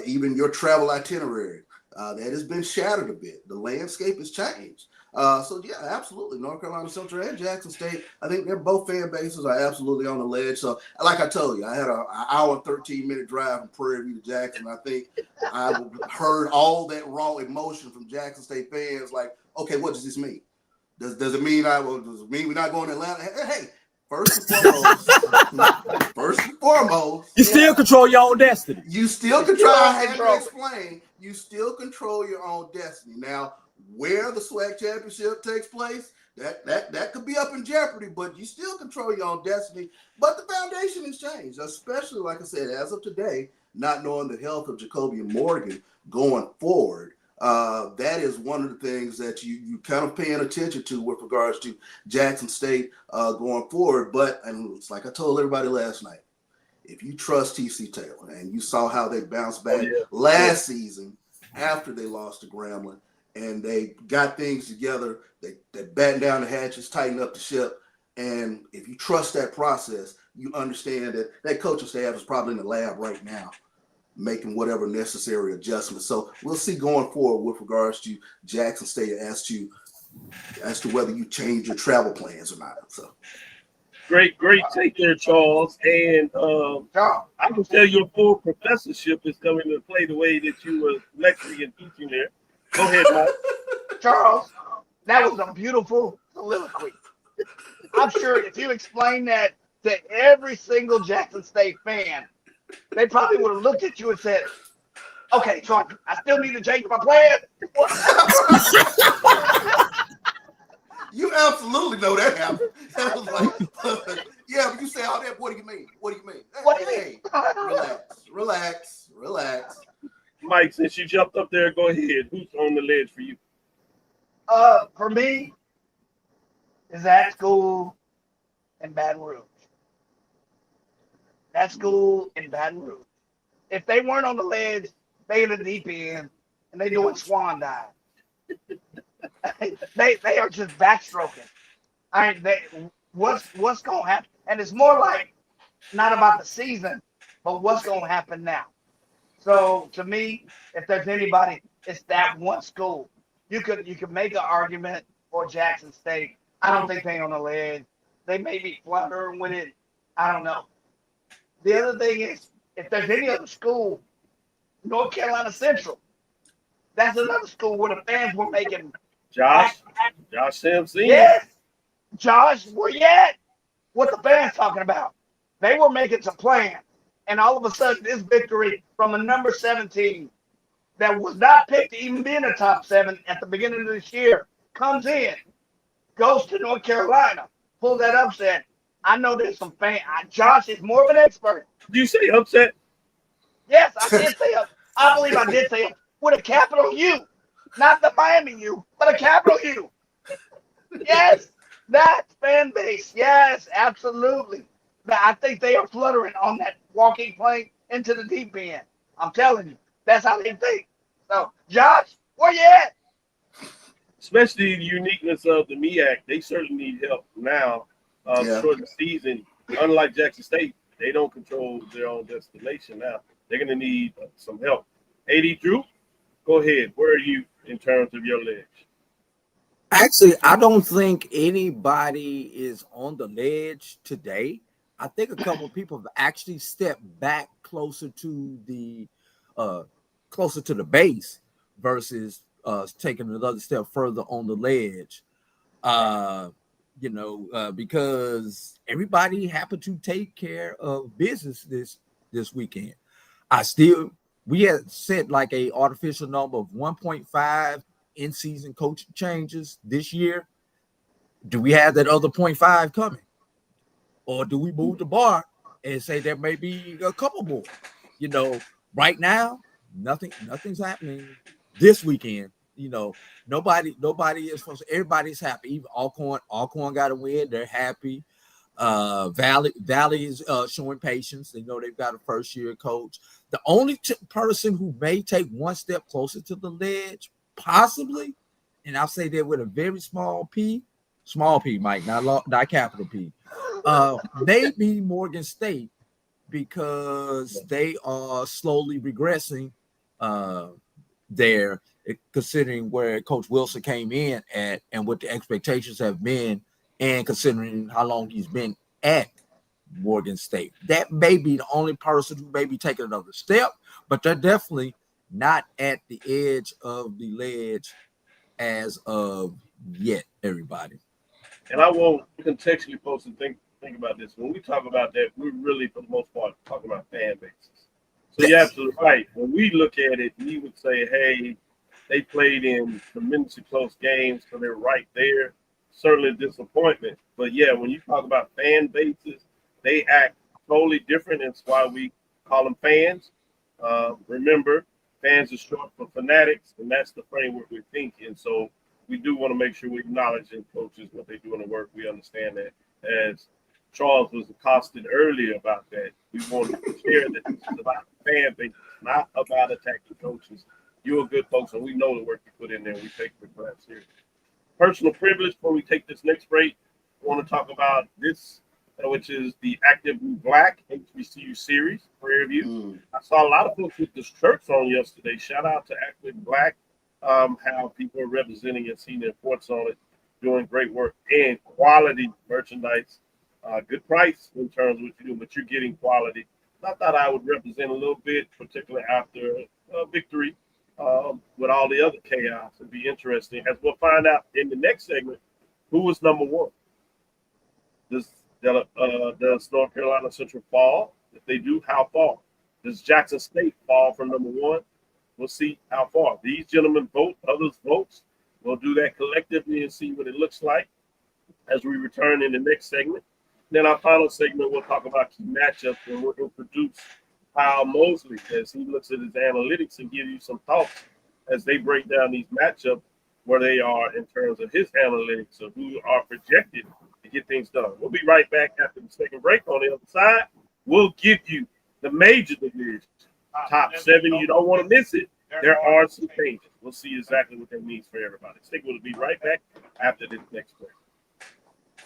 C: even your travel itinerary. That has been shattered a bit. The landscape has changed. So yeah, absolutely. North Carolina Central and Jackson State, I think they're both fan bases are absolutely on the ledge. So like I told you, I had an hour and 13-minute drive from Prairie View to Jackson. I think I heard all that raw emotion from Jackson State fans. Like, okay, what does this mean? Does it mean does it mean we're not going to Atlanta? Hey, first and foremost,
E: you still control your own destiny.
C: You still control. I had to explain. You still control your own destiny. Now, where the SWAC championship takes place, that could be up in jeopardy, but you still control your own destiny. But the foundation has changed, especially, like I said, as of today, not knowing the health of Jacoby Morgan going forward. That is one of the things that you kind of paying attention to with regards to Jackson State going forward. And it's like I told everybody last night, if you trust TC Taylor and you saw how they bounced back last season after they lost to Grambling and they got things together, they battened down the hatches, tightened up the ship. And if you trust that process, you understand that coaching staff is probably in the lab right now making whatever necessary adjustments. So we'll see going forward with regards to Jackson State as to whether you change your travel plans or not. So
B: great take there, Charles. And I can tell your full professorship is coming to play the way that you were lecturing and teaching there. Go ahead, Mike.
D: Charles, that was a beautiful soliloquy. I'm sure if you explained that to every single Jackson State fan, they probably would have looked at you and said, okay, so I still need to change my plan.
C: You absolutely know that happened. That was like, yeah, but you say all that, what do you mean? What do you mean?
D: What do you mean?
C: Relax.
B: Mike, since you jumped up there, go ahead. Who's on the ledge for you?
D: For me, is that school in Baton Rouge. That school in Baton Rouge. If they weren't on the ledge, they in the deep end, and they doing swan dive. they are just backstroking. What's gonna happen? And it's more like not about the season, but what's gonna happen now. So to me, if there's anybody, it's that one school. You could make an argument for Jackson State. I don't think they're on the ledge. They may be floundering with it. I don't know. The other thing is, if there's any other school, North Carolina Central, that's another school where the fans were making.
B: Josh Simpson.
D: Yes, Josh, where you at? What the fans talking about? They were making some plans, and all of a sudden, this victory from a number 17 that was not picked to even be in the top 7 at the beginning of this year comes in, goes to North Carolina, pull that upset. I know there's some fans. Josh is more of an expert.
B: Did you say upset?
D: Yes, I did say upset. I believe I did say with a capital U. Not the Miami U, but a capital U. Yes, that fan base. Yes, absolutely. I think they are fluttering on that walking plane into the deep end. I'm telling you, that's how they think. So, Josh, where you at?
B: Especially the uniqueness of the MEAC, they certainly need help now. For the season, unlike Jackson State, they don't control their own destination now. They're going to need some help. AD Drew, go ahead. Where are you in terms of your ledge?
E: Actually, I don't think anybody is on the ledge today. I think a couple of people have actually stepped back closer to the base versus taking another step further on the ledge. Because everybody happened to take care of business this weekend. We had set like a artificial number of 1.5 in-season coach changes this year. Do we have that other 0.5 coming? Or do we move the bar and say there may be a couple more? Right now, nothing's happening this weekend Nobody is supposed to, everybody's happy. Even Alcorn got a win, they're happy. Valley is showing patience. They know they've got a first-year coach. The only person who may take one step closer to the ledge, possibly, and I'll say that with a very small P, Mike, not capital P, maybe Morgan State, because they are slowly regressing there, considering where Coach Wilson came in at and what the expectations have been, and considering how long he's been at Morgan State. That may be the only person who may be taking another step, but they're definitely not at the edge of the ledge as of yet, everybody.
B: And I want contextually folks to think about this. When we talk about that, we're really, for the most part, talking about fan bases. So you're absolutely right. When we look at it, we would say, hey, they played in tremendously close games, so they're right there. Certainly a disappointment. But yeah, when you talk about fan bases, they act totally different. That's why we call them fans. Remember, fans are short for fanatics, and that's the framework we think in. So we do want to make sure we acknowledge in coaches what they do in the work. We understand that. As Charles was accosted earlier about that, we wanted to share that this is about fan base, not about attacking coaches. You're good folks, and we know the work you put in there. We take it for that serious. Personal privilege. Before we take this next break, I want to talk about this, which is the Actively Black HBCU series, Prairie View. I saw a lot of folks with this church on yesterday. Shout out to Actively Black, how people are representing and seeing their reports on it, doing great work and quality merchandise. Good price in terms of what you do, but you're getting quality. I thought I would represent a little bit, particularly after victory, with all the other chaos. It'd be interesting, as we'll find out in the next segment, who was number one. Does North Carolina Central fall? If they do, how far? Does Jackson State fall from number one? We'll see how far. These gentlemen vote, others votes. We'll do that collectively and see what it looks like as we return in the next segment. Then our final segment, we'll talk about key matchups, and we'll introduce Kyle Mosley as he looks at his analytics and give you some thoughts as they break down these matchups, where they are in terms of his analytics of who are projected to get things done. We'll be right back after the second break. On the other side, we'll give you the major divisions, top 7. You don't want to miss it. There are some changes. We'll see exactly what that means for everybody. Stick with us. We'll be right back after this next break.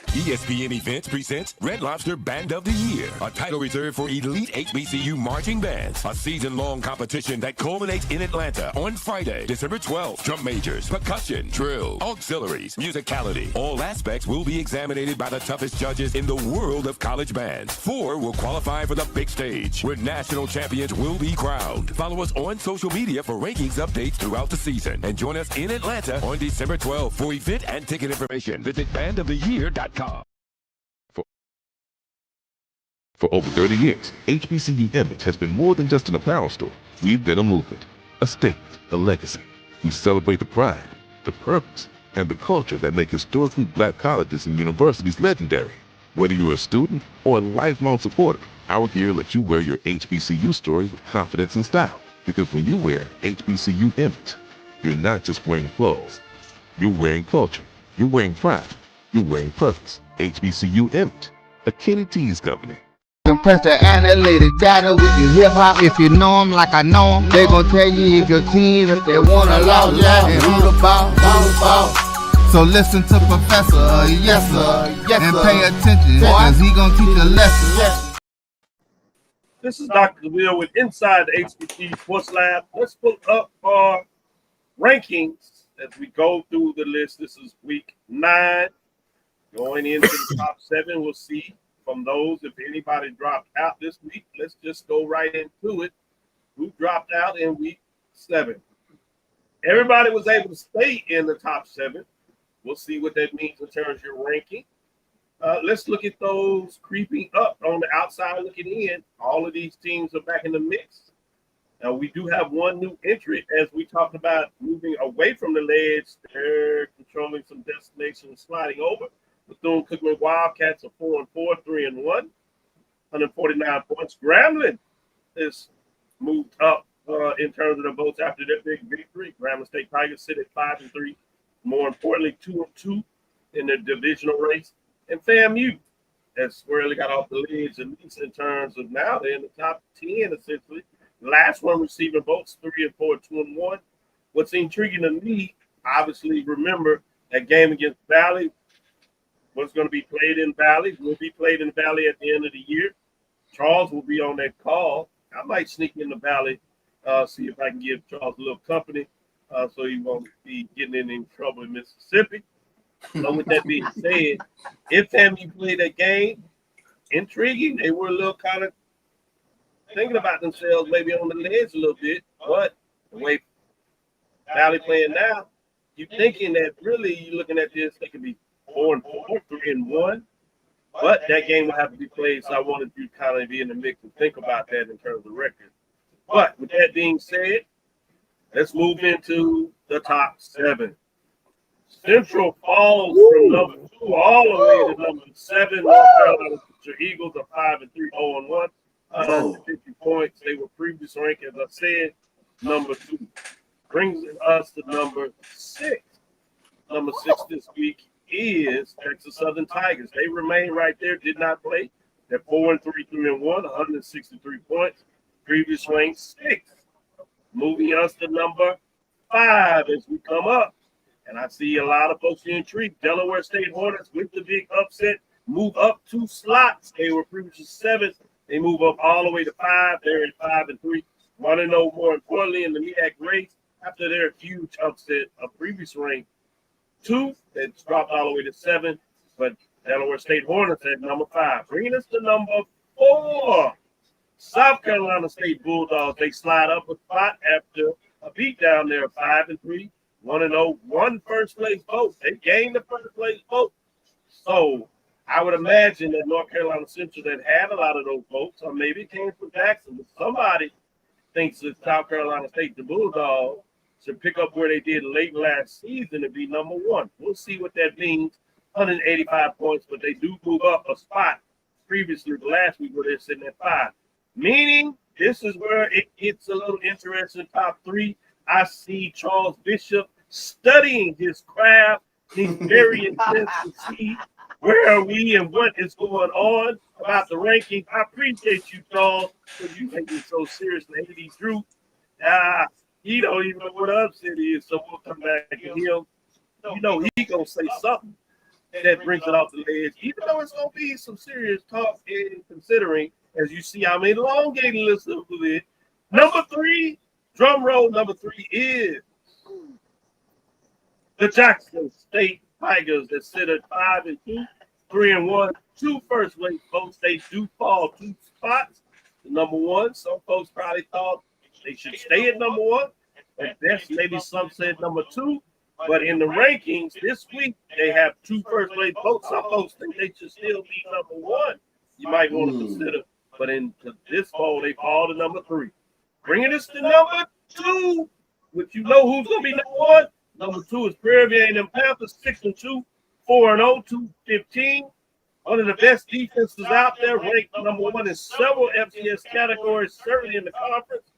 H: ESPN Events presents Red Lobster Band of the Year, a title reserved for elite HBCU marching bands. A season-long competition that culminates in Atlanta on Friday, December 12th. Drum majors, percussion, drill, auxiliaries, musicality. All aspects will be examined by the toughest judges in the world of college bands. 4 will qualify for the big stage, where national champions will be crowned. Follow us on social media for rankings updates throughout the season. And join us in Atlanta on December 12th. For event and ticket information, visit bandoftheyear.com.
G: For over 30 years, HBCU Image has been more than just an apparel store. We've been a movement, a statement, a legacy. We celebrate the pride, the purpose, and the culture that make historically black colleges and universities legendary. Whether you're a student or a lifelong supporter, our gear lets you wear your HBCU story with confidence and style. Because when you wear HBCU Image, you're not just wearing clothes. You're wearing culture. You're wearing pride. You're wearing purpose. HBCU Image, a Kenny T's company.
A: Compress the analytic data with your hip hop. If you know them like I know them, they gon' tell you if your team, if they wanna lose, and who the ball. So listen to Professor, yes sir, and pay attention, cause he gon' teach a lesson.
B: This is Dr. Cavil with Inside the HBCU Sports Lab. Let's pull up our rankings as we go through the list. This is week 9. Going into the top 7, we'll see from those if anybody dropped out this week. Let's just go right into it. Who dropped out in week 7? Everybody was able to stay in the top 7. We'll see what that means in terms of your ranking. Let's look at those creeping up on the outside looking in. All of these teams are back in the mix. Now, we do have one new entry, as we talked about moving away from the ledge. They're controlling some destinations, sliding over. Bethune-Cookman Wildcats are 4-4, 3-1, 149 points. Grambling is moved up in terms of the votes after their big victory. Grambling State Tigers sit at 5-3. More importantly, 2-2 in the divisional race. And FAMU has squarely got off the leads, at least in terms of now they're in the top 10 essentially. Last one receiving votes 3-4, 2-1. What's intriguing to me, obviously, remember that game against Valley was going to be played in Valley. Will be played in Valley at the end of the year. Charles will be on that call. I might sneak in the Valley, see if I can give Charles a little company, so he won't be getting in any trouble in Mississippi. So with that being said, if FAMU played that game, intriguing. They were a little kind of thinking about themselves, maybe on the ledge a little bit. But the way Valley playing now, you're thinking that really you're looking at this, they could be 4-4, 3-1. But that game will have to be played, so I wanted you to kind of be in the mix and think about that in terms of record. But with that being said, let's move into the top 7. Central falls from number 2 all the way to number 7. North Carolina Eagles are 5-3, 0-1, 150 points. They were previously ranked, as I said, number 2. Brings us to number 6. Number 6 this week is Texas Southern Tigers. They remain right there, did not play. They're 4-3, 3-1, 163 points. Previous ranked 6. Moving us to number 5 as we come up. And I see a lot of folks intrigued. Delaware State Hornets with the big upset move up 2 slots. They were previously 7th. They move up all the way to 5. They're at 5-3. Want to know more importantly in the MEAC race after their huge upset of previous ranked 2, that's dropped all the way to 7. But Delaware State Hornets at number 5. Bringing us to number 4. South Carolina State Bulldogs. They slide up a spot after a beatdown there, 5-3. 1-0, 1 first place vote. They gained the first place vote. So I would imagine that North Carolina Central that had a lot of those votes, or maybe it came from Jackson, but somebody thinks that South Carolina State, the Bulldogs, should pick up where they did late last season to be number 1. We'll see what that means. 185 points, but they do move up a spot previously last week where they're sitting at 5. Meaning, this is where it gets a little interesting. Top 3. I see Charles Bishop studying his craft. He's very intense to see where are we and what is going on about the rankings. I appreciate you, Charles, because you take it so seriously. Andy Drew, he don't even know what upset is, so we'll come back to him. You know he gonna say something that brings it off the ledge, even though it's gonna be some serious talk in considering, as you see, I'm elongating this a little bit. Number 3. Drum roll, number 3 is the Jackson State Tigers that sit at 5-2, 3-1, 2 first place votes. They do fall 2 spots to number 1. Some folks probably thought they should stay at number 1. At best, maybe some said number 2. But in the rankings this week, they have 2 first place votes. Some folks think they should still be number 1. You might want to consider. But in this poll, they fall to number 3. Bringing us to number 2, which you know who's going to be number 1. Number 2 is Prairie View A&M Panthers, 6-2, 4-0, 215. One of the best defenses out there, ranked number 1 in several FCS categories, certainly in the conference.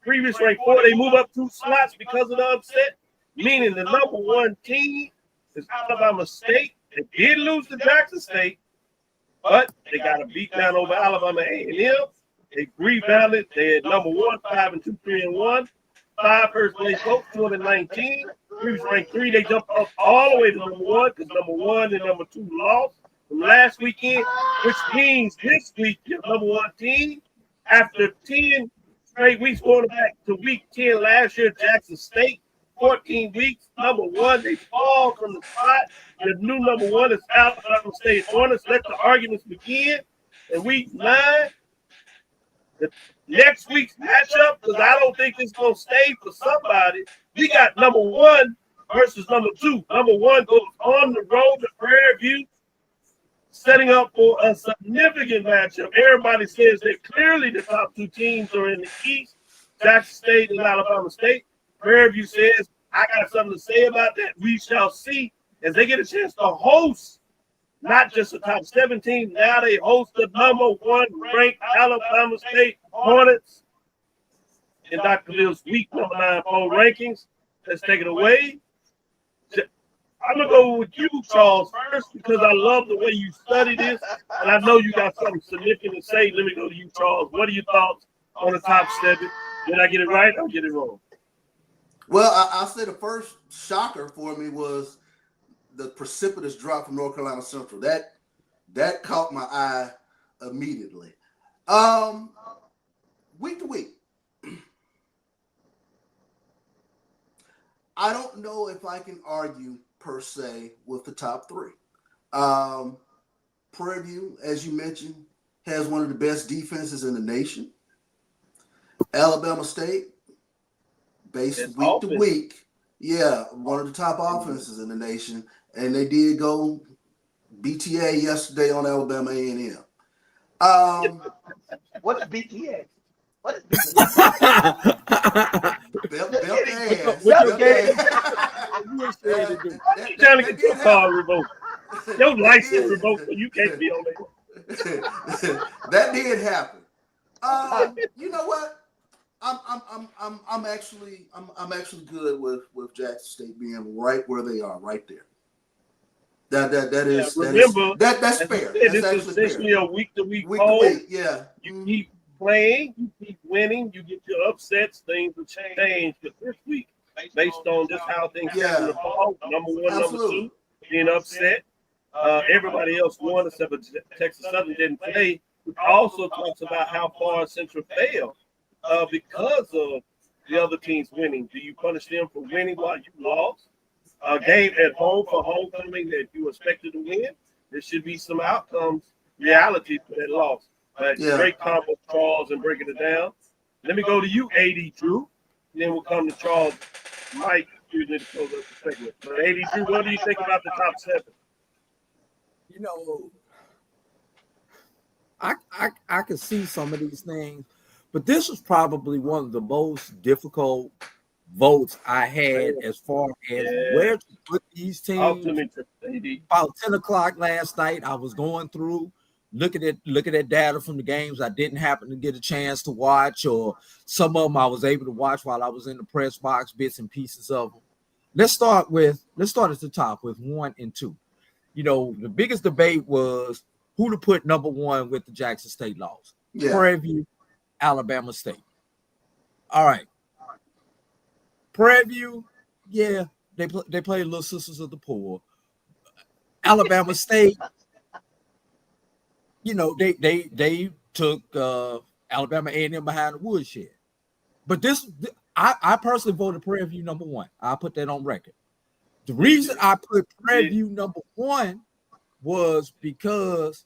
B: Previous ranked 4, they move up 2 slots because of the upset, meaning the number 1 team is Alabama State. They did lose to Jackson State, but they got a beat down over Alabama A&M. They rebounded. They had number 1, 5-2, 3-1. 5 first place votes, 219. Previous ranked 3, they jumped up all the way to number 1 because number 1 and number 2 lost from last weekend, which means this week your number 1 team, after 10 straight weeks going back to week 10 last year, Jackson State, 14 weeks, number 1, they fall from the spot. The new number 1 is Alabama State Hornets. Let the arguments begin. In week 9, the next week's matchup, because I don't think it's going to stay for somebody, we got number 1 versus number 2. Number 1 goes on the road to Prairie View, setting up for a significant matchup. Everybody says that clearly the top 2 teams are in the East, Jackson State and Alabama State. Prairie View says, I got something to say about that. We shall see as they get a chance to host not just the top 17. Now they host the number 1 ranked Alabama State Hornets. in Dr. Cavil's week number 9 poll rankings. Let's take it away. I'm going to go with you, Charles, first because I love the way you study this, and I know you got something significant to say. Let me go to you, Charles. What are your thoughts on the top 7? Did I get it right or get it wrong?
C: Well, I'll say the first shocker for me was the precipitous drop from North Carolina Central. That caught my eye immediately. Week to week, I don't know if I can argue per se with the top 3. Prairie View, as you mentioned, has one of the best defenses in the nation. Alabama State, based week to week, one of the top offenses in the nation, and they did go BTA yesterday on Alabama A&M.
D: What is BTA? What is BTA?
B: You trying to get your car revoked? Your license revoked, so you can't be on there.
C: That did happen. You know what? I'm actually good with Jackson State being right where they are, right there. That's fair.
B: This is essentially a week-to-week poll.
C: Yeah.
B: You keep playing, you keep winning, you get your upsets, things will change. But this week, based on just how things happen in the fall, number 1,
C: Absolutely.
B: number 2, being upset. Everybody else won except for Texas Southern didn't play. It also talks about how far Central failed because of the other teams winning. Do you punish them for winning while you lost? A game at home for homecoming that you expected to win. There should be some outcomes, reality for that loss. Great combo, Charles, and breaking it down. Let me go to you, AD Drew. Then we'll come to Charles. Mike, you need to close up the segment. But AD Drew, what do you think about the top 7?
E: You know, I can see some of these things, but this was probably one of the most difficult votes I had as far as where to put these teams. About 10 o'clock last night, I was going through, looking at data from the games I didn't happen to get a chance to watch, or some of them I was able to watch while I was in the press box, bits and pieces of them. Let's start at the top with 1 and 2. You know, the biggest debate was who to put number 1 with the Jackson State loss. Prairie View, Alabama State. All right. Prairie View, they play Little Sisters of the Poor. Alabama State, you know, they took Alabama A&M behind the woodshed. But I personally voted Prairie View number 1. I'll put that on record. The reason I put Prairie View number 1 was because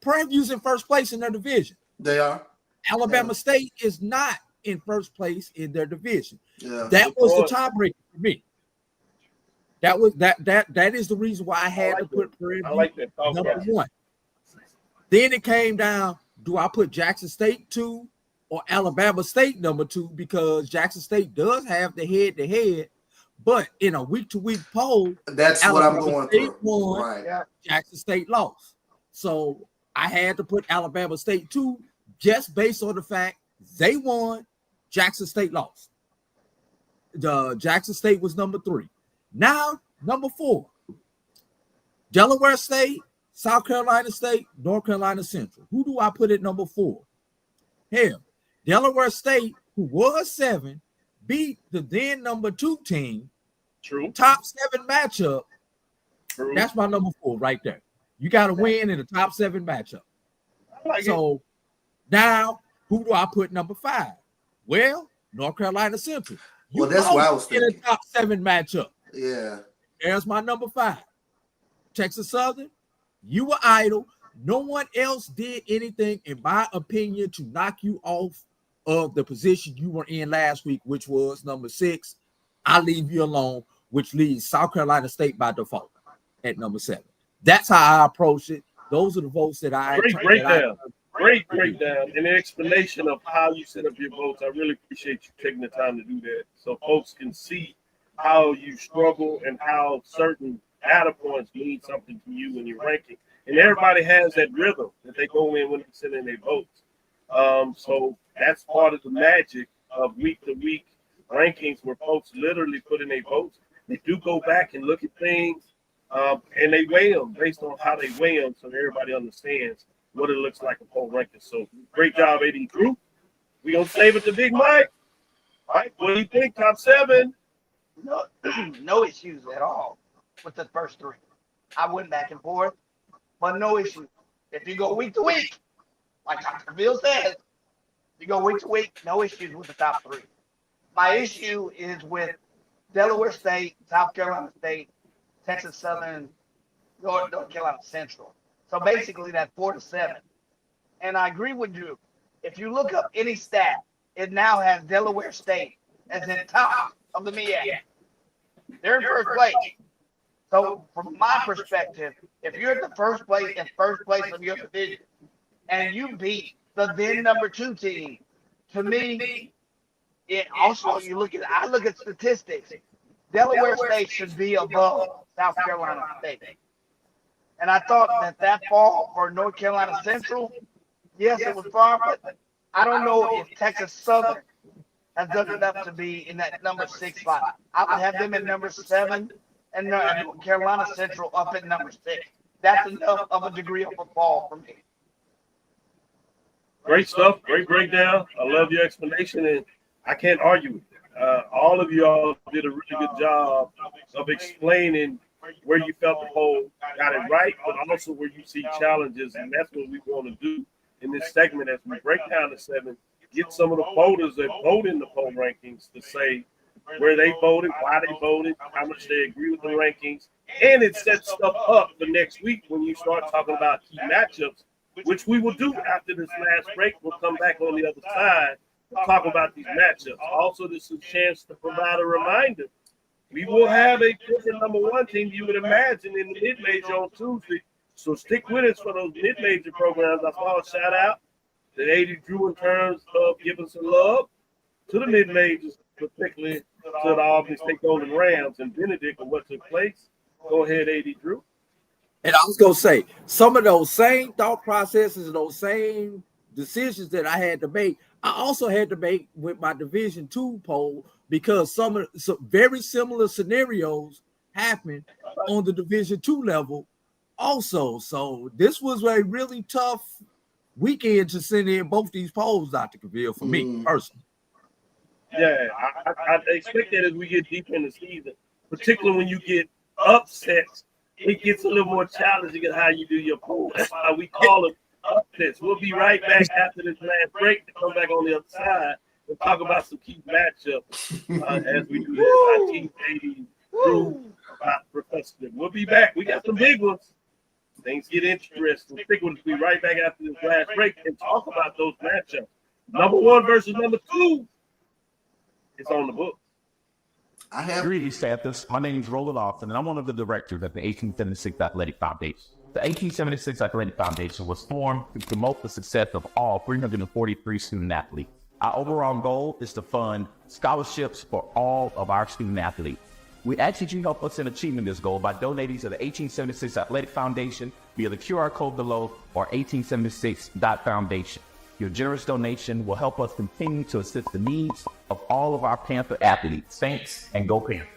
E: Prairie View's in first place in their division.
C: They are.
E: Alabama State is not in first place in their division. That was the tiebreaker for me. That is the reason why I had to put Prairie View number 1. Then it came down, do I put Jackson State 2 or Alabama State number 2? Because Jackson State does have the head-to-head, but in a week-to-week poll,
C: that's
E: Alabama
C: what I'm going
E: State
C: through.
E: Won,
C: right.
E: Jackson State lost. So I had to put Alabama State 2 just based on the fact they won, Jackson State lost. The Jackson State was number 3. Now, number 4, Delaware State, South Carolina State, North Carolina Central. Who do I put at number 4? Hell, Delaware State, who was 7, beat the then number 2 team.
B: True.
E: Top 7 matchup.
B: True.
E: That's my number 4 right there. You got to win in the top 7 matchup. So now, who do I put number 5? Well, North Carolina Central.
C: That's what I was thinking.
E: In a top 7 matchup.
C: Yeah.
E: There's my number 5. Texas Southern, you were idle. No one else did anything, in my opinion, to knock you off of the position you were in last week, which was number 6. I leave you alone, which leaves South Carolina State by default at number 7. That's how I approach it. Those are the votes that I
B: Great breakdown and an explanation of how you set up your votes. I really appreciate you taking the time to do that so folks can see how you struggle and how certain data points mean something to you when you're ranking. And everybody has that rhythm that they go in when they send in their votes. So that's part of the magic of week-to-week rankings where folks literally put in their votes. They do go back and look at things, and they weigh them based on how they weigh them, so everybody understands what it looks like in poll rankings. So great job, AD Group. We gonna save it to Big Mike. Mike, what do you think? Top 7?
D: No, no issues at all with the first 3. I went back and forth, but no issues. If you go week to week, like Dr. Cavil says, you go week to week, no issues with the top 3. My issue is with Delaware State, South Carolina State, Texas Southern, North Carolina Central. So basically that 4 to 7. And I agree with you. If you look up any stat, it now has Delaware State as in top of the MEAC. They're in first place. So from my perspective, if you're at the first place of your division and you beat the then number 2 team, to me, it also I look at statistics. Delaware State should be above South Carolina State. And I thought that fall for North Carolina Central, yes, it was far, but I don't know if Texas Southern has done enough to be in that number 6 spot. I would have them at number 7 and North Carolina Central up at number 6. That's enough of a degree of a fall for me.
B: Great stuff. Great breakdown. I love your explanation, and I can't argue with it. All of you all did a really good job of explaining where you felt the poll got it right, but also where you see challenges, and that's what we want to do in this segment as we break down the 7. Get some of the voters that vote in the poll rankings to say where they voted, why they voted, how much they agree with the rankings, and it sets stuff up for next week when you start talking about key matchups, which we will do after this last break. We'll come back on the other side and talk about these matchups. Also, this is a chance to provide a reminder. We will have a different number 1 team, you would imagine, in the mid-major on Tuesday. So stick with us for those mid-major programs. I saw a shout out to AD Drew in terms of giving some love to the mid-majors, particularly to the Albany State Golden Rams and Benedict and what took place. Go ahead, AD Drew.
E: And I was going to say, some of those same thought processes, those same decisions that I had to make, I also had to make with my Division II poll, because some very similar scenarios happened on the Division II level also. So this was a really tough weekend to send in both these polls, Dr. Cavil, for me personally.
B: Yeah, I expect that as we get deeper in the season, particularly when you get upsets, it gets a little more challenging in how you do your poll. That's why we call them upsets. We'll be right back after this last break to come back on the other side and talk about some key matchups as we do this. Our team AD Drew about Professor. We'll be back. We got some big ones. Things get interesting. I think we'll be right back after this last break and talk about those matchups. Number 1 versus number 2. It's on the book.
I: Greetings, Santos. My name is Roland Austin, and I'm one of the directors at the 1876 Athletic Foundation. The 1876 Athletic Foundation was formed to promote the success of all 343 student athletes. Our overall goal is to fund scholarships for all of our student athletes. We ask that you help us in achieving this goal by donating to the 1876 Athletic Foundation via the QR code below or 1876.foundation. Your generous donation will help us continue to assist the needs of all of our Panther athletes. Thanks, and go Panthers.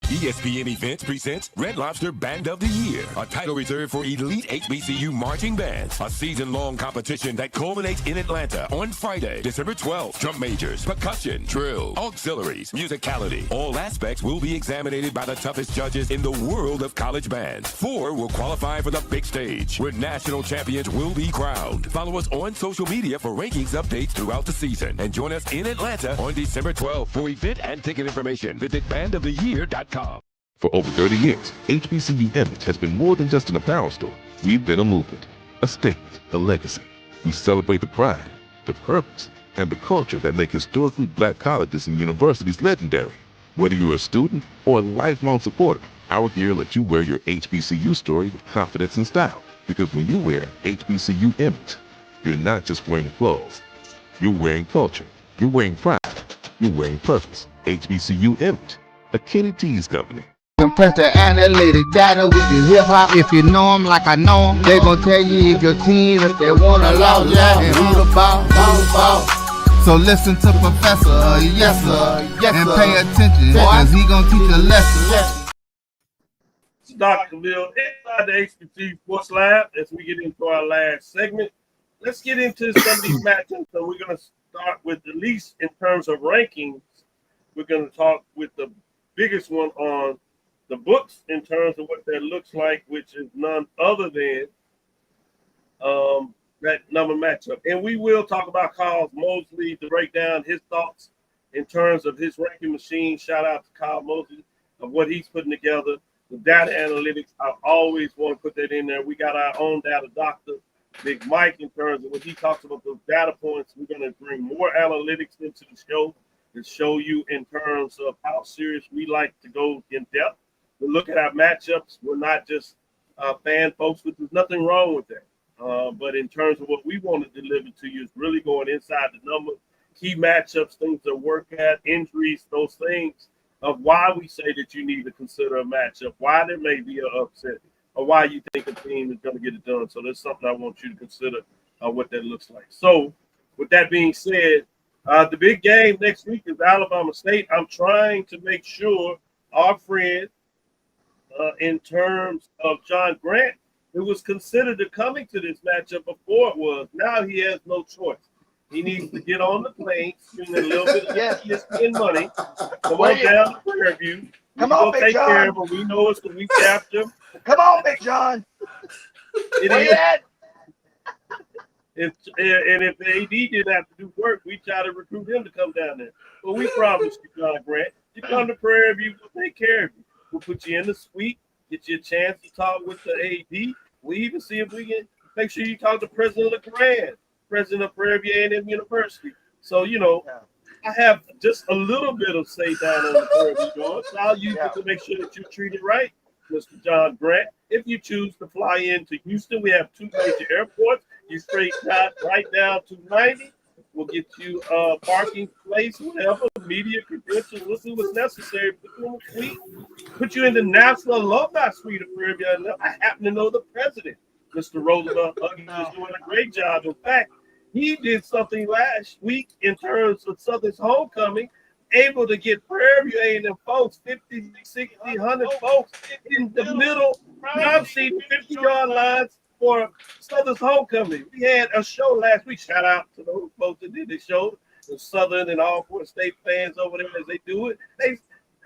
H: ESPN Events presents Red Lobster Band of the Year, a title reserved for elite HBCU marching bands. A season-long competition that culminates in Atlanta on Friday, December 12th. Drum majors, percussion, drill, auxiliaries, musicality. All aspects will be examined by the toughest judges in the world of college bands. 4 will qualify for the big stage, where national champions will be crowned. Follow us on social media for rankings updates throughout the season. And join us in Atlanta on December 12th. For event and ticket information, visit bandoftheyear.com.
G: For over 30 years, HBCU Image has been more than just an apparel store. We've been a movement, a statement, a legacy. We celebrate the pride, the purpose, and the culture that make historically black colleges and universities legendary. Whether you're a student or a lifelong supporter, our gear lets you wear your HBCU story with confidence and style. Because when you wear HBCU Image, you're not just wearing clothes. You're wearing culture. You're wearing pride. You're wearing purpose. HBCU Image, a Kenny T's company.
A: Compress the analytic data with the hip hop. If you know them like I know them, they gon' tell you if your team, if they wanna lose, yeah, and who the ball, So listen to Professor, yes sir, and pay attention, cause he gon' teach a lesson.
B: It's Dr. Cavil inside the HBCU Sports Lab as we get into our last segment. Let's get into some of these matchups. So we're going to start with, at least in terms of rankings, we're going to talk with the biggest one on the books in terms of what that looks like, which is none other than that number matchup. And we will talk about Kyle Mosley to break down his thoughts in terms of his ranking machine. Shout out to Kyle Mosley of what he's putting together. The data analytics, I always want to put that in there. We got our own data doctor, Big Mike, in terms of when he talks about those data points. We're going to bring more analytics into the show to show you in terms of how serious we like to go in depth. We look at our matchups. We're not just fan folks, which there's nothing wrong with that. But in terms of what we want to deliver to you is really going inside the number, key matchups, things to work at, injuries, those things of why we say that you need to consider a matchup, why there may be an upset, or why you think a team is going to get it done. So that's something I want you to consider what that looks like. So with that being said, the big game next week is Alabama State. I'm trying to make sure our friend, in terms of John Grant, who was considered coming to this matchup before it was, now he has no choice. He needs to get on the plane, spend a little bit of ESPN money, come on down to Prairie View.
D: Come on, Big
B: take
D: John.
B: care of him. We know it's the week after.
D: Come on, Big John. Where you at?
B: And if the AD didn't have to do work, we try to recruit him to come down there. But we promise you, John Grant, you come to Prairie View, we'll take care of you. We'll put you in the suite, get you a chance to talk with the AD. We even see if we can make sure you talk to President of Grand, President of Prairie View A&M University. So, you know, I have just a little bit of say down on the Prairie View George. So I'll use it to make sure that you're treated right, Mr. John Grant. If you choose to fly into Houston, we have two major airports. You straight shot right down to 90. We'll get you a parking place, whatever, media credentials. We'll see what's necessary. Put you in the suite. Put you in the National Alumni Suite of Prairie View. I happen to know the president, Mr. Roosevelt. He's doing a great job. In fact, he did something last week in terms of Southern's homecoming, able to get Prairie View A&M folks, 50, 60, 100 folks in the middle, I'm seeing 50-yard lines for Southern's homecoming. We had a show last week. Shout out to those folks that did the show, the Southern and all four state fans over there as they do it. They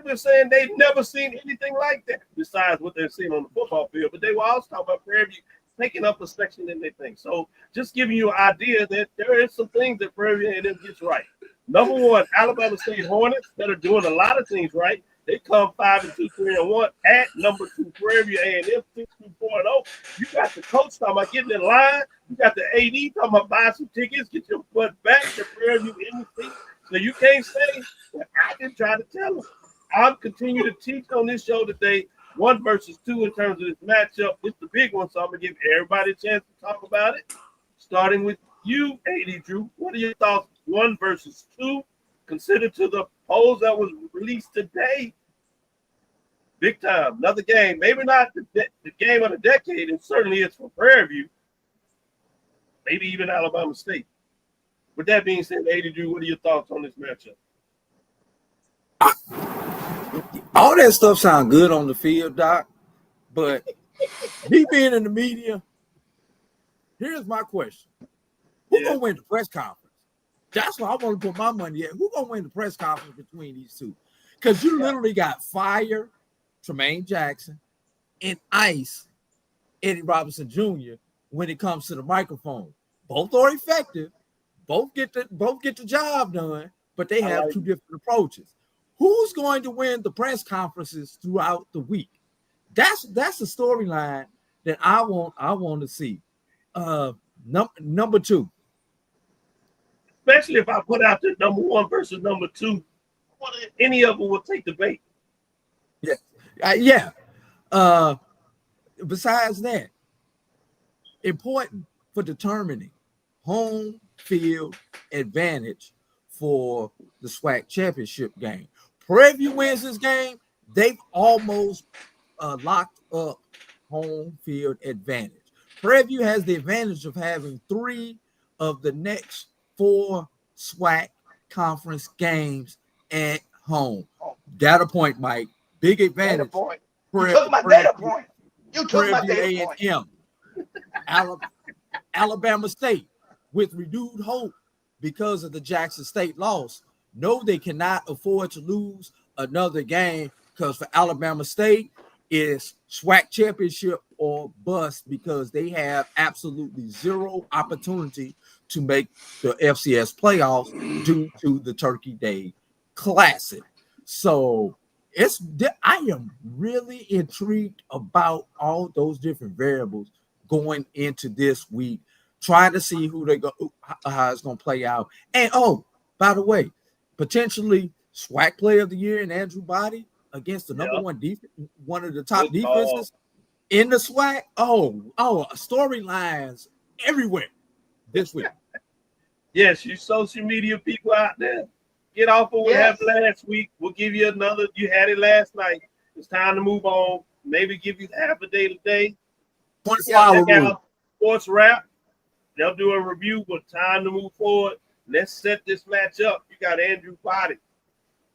B: were saying they've never seen anything like that besides what they're seeing on the football field. But they were also talking about Prairie View taking up a section in their thing. So just giving you an idea that there is some things that Prairie View A&M gets right. Number one, Alabama State Hornets that are doing a lot of things right. They come 5-2, 3-1 at number 2 Prairie View A&M 6-4-0. You got the coach talking about getting in line. You got the AD talking about buying some tickets, get your butt back to Prairie View in the seat. So you can't say that I didn't try to tell them. I'll continue to teach on this show today 1 versus 2 in terms of this matchup. It's the big one, so I'm gonna give everybody a chance to talk about it. Starting with you, AD Drew. What are your thoughts? 1 versus 2. Consider to the polls that was released today. Big time. Another game. Maybe not the game of the decade. It certainly is for Prairie View. Maybe even Alabama State. With that being said, AD Drew, what are your thoughts on this matchup?
E: All that stuff sounds good on the field, Doc. But me being in the media, here's my question. Who's going to win the press conference? That's why I want to put my money at. Who's going to win the press conference between these two? Because you literally got fire Tremaine Jackson and ice Eddie Robinson Jr. when it comes to the microphone. Both are effective. Both get the job done, but they have two different approaches. Who's going to win the press conferences throughout the week? That's the storyline that I want to see. Number 2.
B: Especially if I put out the number 1 versus number 2, any of them will take the bait.
E: Yeah. Besides that, important for determining home field advantage for the SWAC championship game. Prairie View wins this game, they've almost locked up home field advantage. Prairie View has the advantage of having 3 of the next 4 SWAC conference games at home. Got a point, Mike. Big
D: Data
E: advantage.
D: point. You took my data point. You took
E: Prairie
D: my
E: View
D: data point.
E: A&M, Alabama State, with renewed hope because of the Jackson State loss. No, they cannot afford to lose another game because for Alabama State, it's SWAC championship or bust because they have absolutely zero opportunity to make the FCS playoffs due to the Turkey Day Classic. So I am really intrigued about all those different variables going into this week, trying to see who they go, how it's going to play out. And by the way, potentially SWAC Player of the Year in Andrew Body against the number one defense, one of the top defenses in the SWAC. Storylines everywhere this week.
B: Yes, you social media people out there, get off of what happened last week. We'll give you another. You had it last night. It's time to move on. Maybe give you half a day today.
E: 24-hour rule.
B: Sports Wrap. They'll do a review, but time to move forward. Let's set this match up. You got Andrew Body,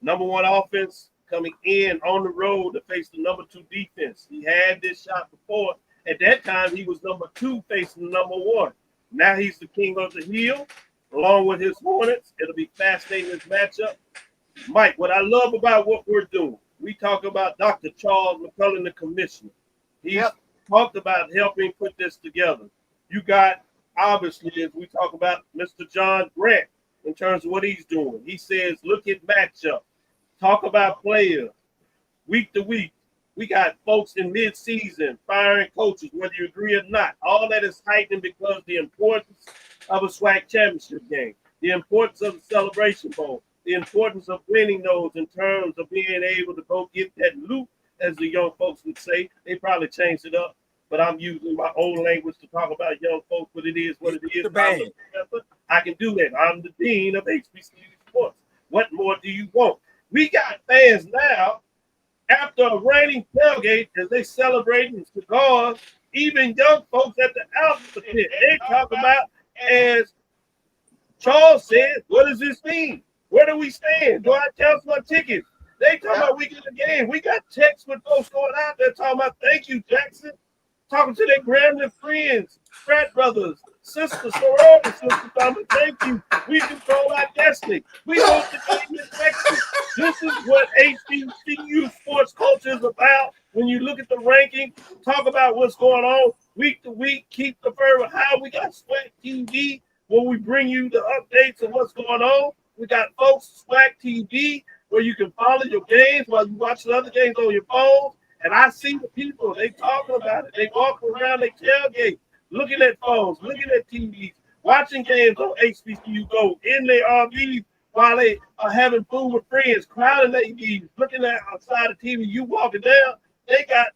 B: number 1 offense, coming in on the road to face the number 2 defense. He had this shot before. At that time, he was number 2 facing the number 1. Now he's the king of the hill, along with his Hornets. It'll be fascinating, this matchup. Mike, what I love about what we're doing, we talk about Dr. Charles McCullen, the commissioner. He's talked about helping put this together. You got, obviously, as we talk about Mr. John Grant in terms of what he's doing. He says, look at matchup. Talk about players. Week to week, we got folks in mid-season firing coaches, whether you agree or not. All that is heightened because the importance of a SWAC championship game, the importance of the Celebration Bowl, the importance of winning those in terms of being able to go get that loot, as the young folks would say. They probably changed it up, but I'm using my own language to talk about young folks, but it is what it is. I can do that. I'm the dean of HBCU sports. What more do you want? We got fans now, after a raining tailgate, as they celebrating cigars, even young folks at the Alpha Pit, they talk about, as Charles said, what does this mean? Where do we stand? Do I cancel my tickets? They talking about we get the game. We got texts with folks going out there talking about, thank you, Jackson. Talking to their grandmother friends, frat brothers, sisters, sorority sisters, thank you. We control our destiny. We want the game infection. This is what HBCU sports culture is about. When you look at the ranking, talk about what's going on week to week, keep the fur with how we got SWAC TV, where we bring you the updates of what's going on. We got folks SWAC TV, where you can follow your games while you watch the other games on your phone. And I see the people, they talking about it. They walk around, they tailgate, looking at phones, looking at TVs, watching games on HBCU Go in their RVs while they are having food with friends, crowding their TVs, looking at outside the TV. You walking down, they got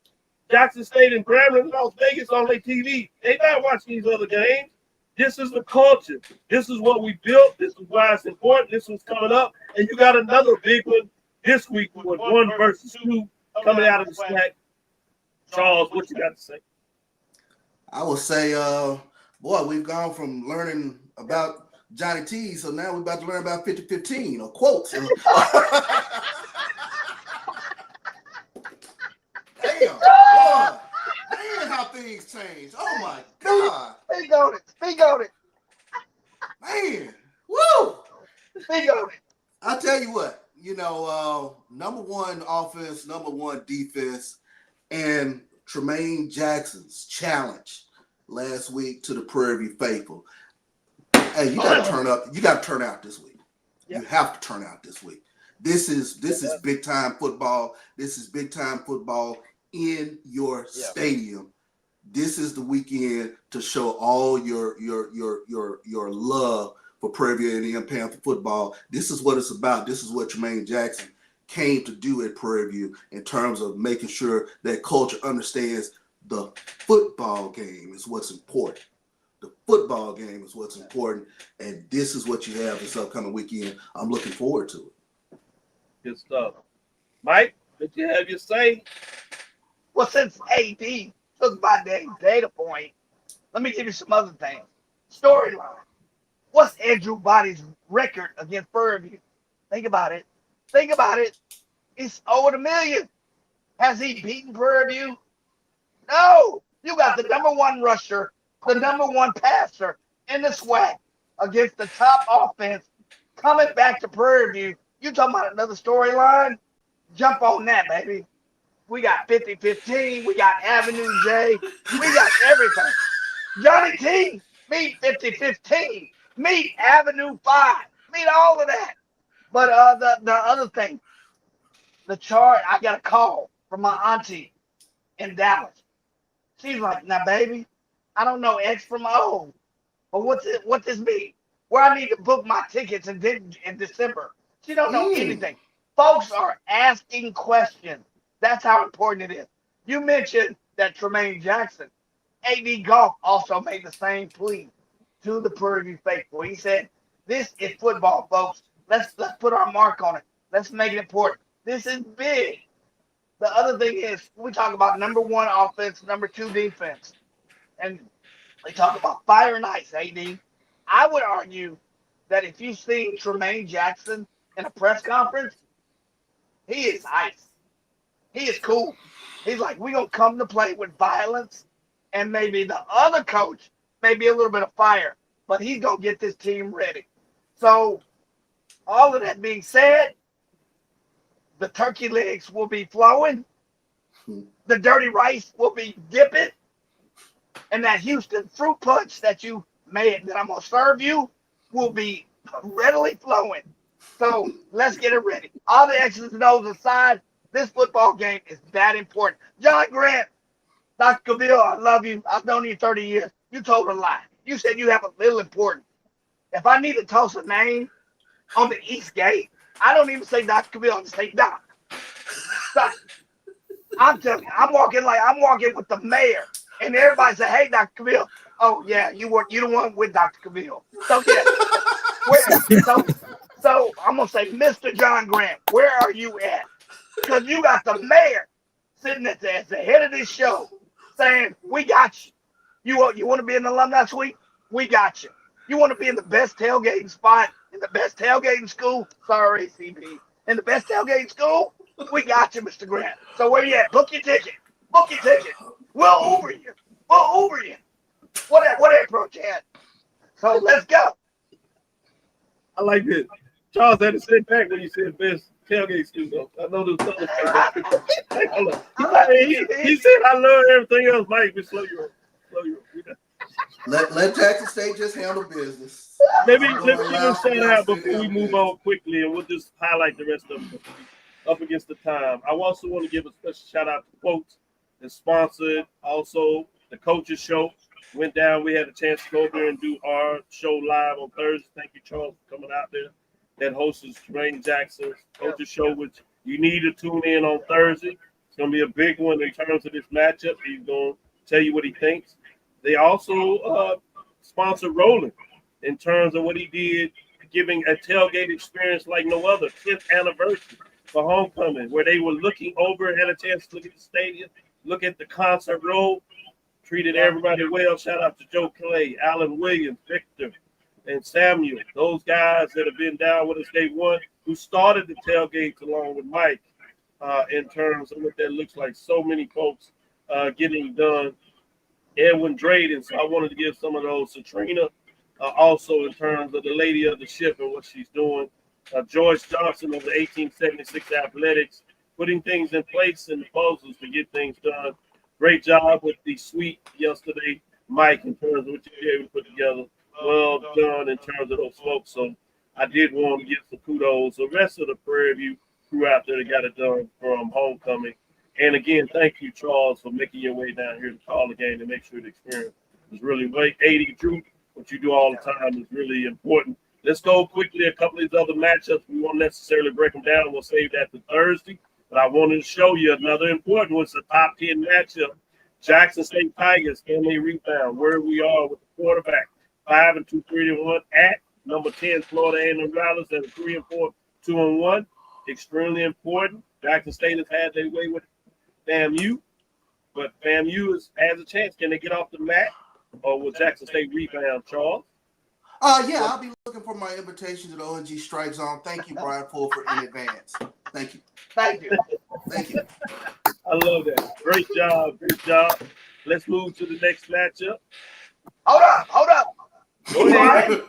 B: Jackson State and Grambling and Las Vegas on their TV. They not watching these other games. This is the culture. This is what we built. This is why it's important. This one's coming up. And you got another big one this week with 1 versus 2. Coming out of the SWAC. Charles, what you got to say?
C: I would say, boy, we've gone from learning about Johnny T, so now we're about to learn about 50-15 or quotes. Damn, boy. Man, how things change. Oh, my God.
D: Speak on it.
C: Man, woo.
D: Speak on it.
C: I'll tell you what. Number 1 offense, number 1 defense, and Tremaine Jackson's challenge last week to the Prairie View faithful. Hey, you got to turn up. You got to turn out this week. You have to turn out this week. This is big time football. This is big time football in your stadium. This is the weekend to show all your love for Prairie View and Panther football. This is what it's about. This is what Tremaine Jackson came to do at Prairie View in terms of making sure that culture understands the football game is what's important. The football game is what's important, and this is what you have this upcoming weekend. I'm looking forward to it.
B: Good stuff. Mike? Did you have your say?
D: Well, since AD took my data point, let me give you some other things. Storyline. What's Andrew Body's record against Prairie View? Think about it. Think about it. It's over $1 million. Has he beaten Prairie View? No. You got the number one rusher, the number one passer in the SWAC against the top offense coming back to Prairie View. You talking about another storyline? Jump on that, baby. We got 50-15. We got Avenue J. We got everything. Johnny T, meet 50-15. Meet Avenue 5. Meet all of that. But the other thing, the chart, I got a call from my auntie in Dallas. She's like, now, baby, I don't know X from O, but what this mean? Where I need to book my tickets in December. She don't know anything. Folks are asking questions. That's how important it is. You mentioned that Tremaine Jackson, AD Golf, also made the same plea to the Prairie View faithful. He said, this is football, folks. Let's put our mark on it. Let's make it important. This is big. The other thing is, we talk about number one offense, number two defense. And we talk about fire and ice, AD. I would argue that if you see Tremaine Jackson in a press conference, he is ice. He is cool. He's like, we're going to come to play with violence, and maybe the other coach, maybe a little bit of fire, but he's going to get this team ready. So all of that being said, the turkey legs will be flowing. The dirty rice will be dipping. And that Houston fruit punch that I'm going to serve you will be readily flowing. So let's get it ready. All the X's and O's aside, this football game is that important. John Grant, Dr. Cavil, I love you. I've known you 30 years. You told a lie. You said you have a little important. If I need to toss a name on the East Gate, I don't even say Dr. Cavil. I just say Doc. Doc. I'm telling you, I'm walking with the mayor. And everybody say, hey, Dr. Cavil. Oh, yeah, you the one with Dr. Cavil. So, yeah. So I'm going to say, Mr. John Grant, where are you at? Because you got the mayor sitting at the head of this show saying, we got you. You want to be in the alumni suite? We got you. You want to be in the best tailgating spot, in the best tailgating school? Sorry, CB. In the best tailgating school? We got you, Mr. Grant. So where you at? Book your ticket. Book your ticket. We'll Uber you. We'll Uber you. What approach you had? So let's go.
B: I like this. Charles had to sit back when you said best tailgate school. I know there's other things. He said, I love everything else, Mike. We slow you up.
C: Let Jackson State just handle business.
B: Let me give a shout out before we move on quickly, and we'll just highlight the rest of them up against the time. I also want to give a special shout out to Quotes that sponsored also the Coaches Show. Went down. We had a chance to go over there and do our show live on Thursday. Thank you, Charles, for coming out there. That hosts Tremaine Jackson's Coaches Show, which you need to tune in on Thursday. It's going to be a big one in terms of this matchup. He's going to tell you what he thinks. They also sponsored Roland in terms of what he did, giving a tailgate experience like no other, 10th anniversary for homecoming, where they were looking over, had a chance to look at the stadium, look at the concert row, treated everybody well. Shout out to Joe Clay, Alan Williams, Victor, and Samuel. Those guys that have been down with us day one, who started the tailgates along with Mike in terms of what that looks like. So many folks getting done. Edwin Drayden, so I wanted to give some of those to Trina, also in terms of the lady of the ship and what she's doing. George Johnson of the 1876 Athletics, putting things in place and proposals to get things done. Great job with the suite yesterday, Mike, in terms of what you were able to put together. Well done in terms of those folks. So I did want to give some kudos. The rest of the Prairie View crew out there that got it done from homecoming. And again, thank you, Charles, for making your way down here to call the game and make sure the experience is really great. 80 Drew, what you do all the time is really important. Let's go quickly a couple of these other matchups. We won't necessarily break them down. We'll save that for Thursday. But I wanted to show you another important one. It's a top 10 matchup. Jackson State Tigers, can they rebound? Where we are with the quarterback. 5-2, 3-1 at number 10, Florida A&M Rattlers, and 3-4, 2-1. extremely important. Jackson State has had their way with FAMU, but FAMU has a chance. Can they get off the mat, or will Jackson State rebound, Charles?
C: Yeah, I'll be looking for my invitation to the ONG Strike Zone. Thank you, Brian Fulford, in advance. Thank you.
D: Thank you.
C: Thank you.
B: I love that. Great job. Great job. Let's move to the next matchup.
D: Hold up.
B: Go ahead.
D: Brian,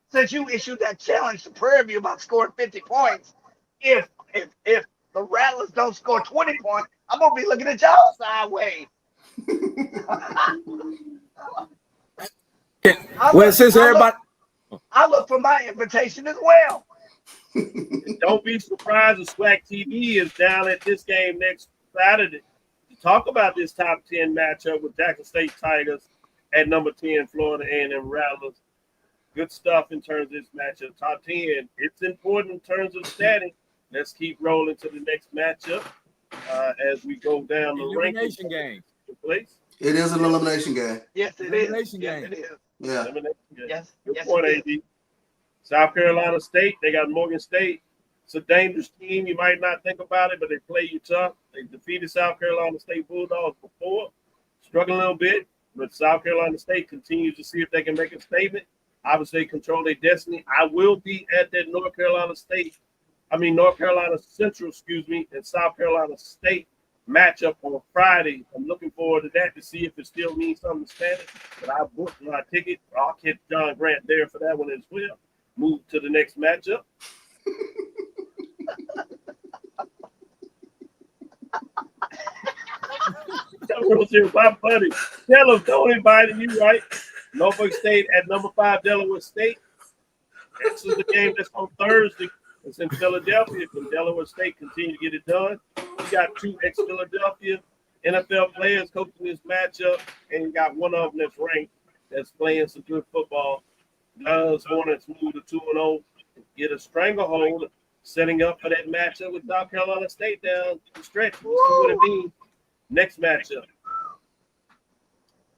D: since you issued that challenge to Prairie View about scoring 50 points, if the Rattlers don't score 20 points, I'm gonna be looking at y'all sideways.
E: Well, since everybody,
D: I look for my invitation as well.
B: Don't be surprised if SWAC TV is down at this game next Saturday to talk about this top 10 matchup with Jackson State Tigers at number 10, Florida A&M Rattlers. Good stuff in terms of this matchup. Top 10. It's important in terms of standing. Let's keep rolling to the next matchup as we go down the
E: elimination
B: ranking
E: game.
B: place.
C: It is an elimination game.
D: Yes, it is.
E: Elimination
D: Yes,
E: game.
D: it is.
C: Yeah.
B: Elimination game.
D: Yes.
B: Good
D: Yes,
B: point,
D: it is.
B: AD. South Carolina State, they got Morgan State. It's a dangerous team. You might not think about it, but they play you tough. They defeated South Carolina State Bulldogs before, struggling a little bit, but South Carolina State continues to see if they can make a statement. Obviously, control their destiny. I will be at that North Carolina Central, and South Carolina State matchup on Friday. I'm looking forward to that to see if it still means something to Spanish. But I booked my ticket. I'll catch John Grant there for that one as well. Move to the next matchup. My buddy, tell him don't invite you, right? Norfolk State at number 5, Delaware State. This is the game that's on Thursday. It's in Philadelphia. Can Delaware State continue to get it done? You got 2 ex-Philadelphia NFL players coaching this matchup, and you got one of them that's ranked, that's playing some good football. Does Hornets move to 2-0, get a stranglehold, setting up for that matchup with South Carolina State down the stretch. We'll see what it means. Next matchup.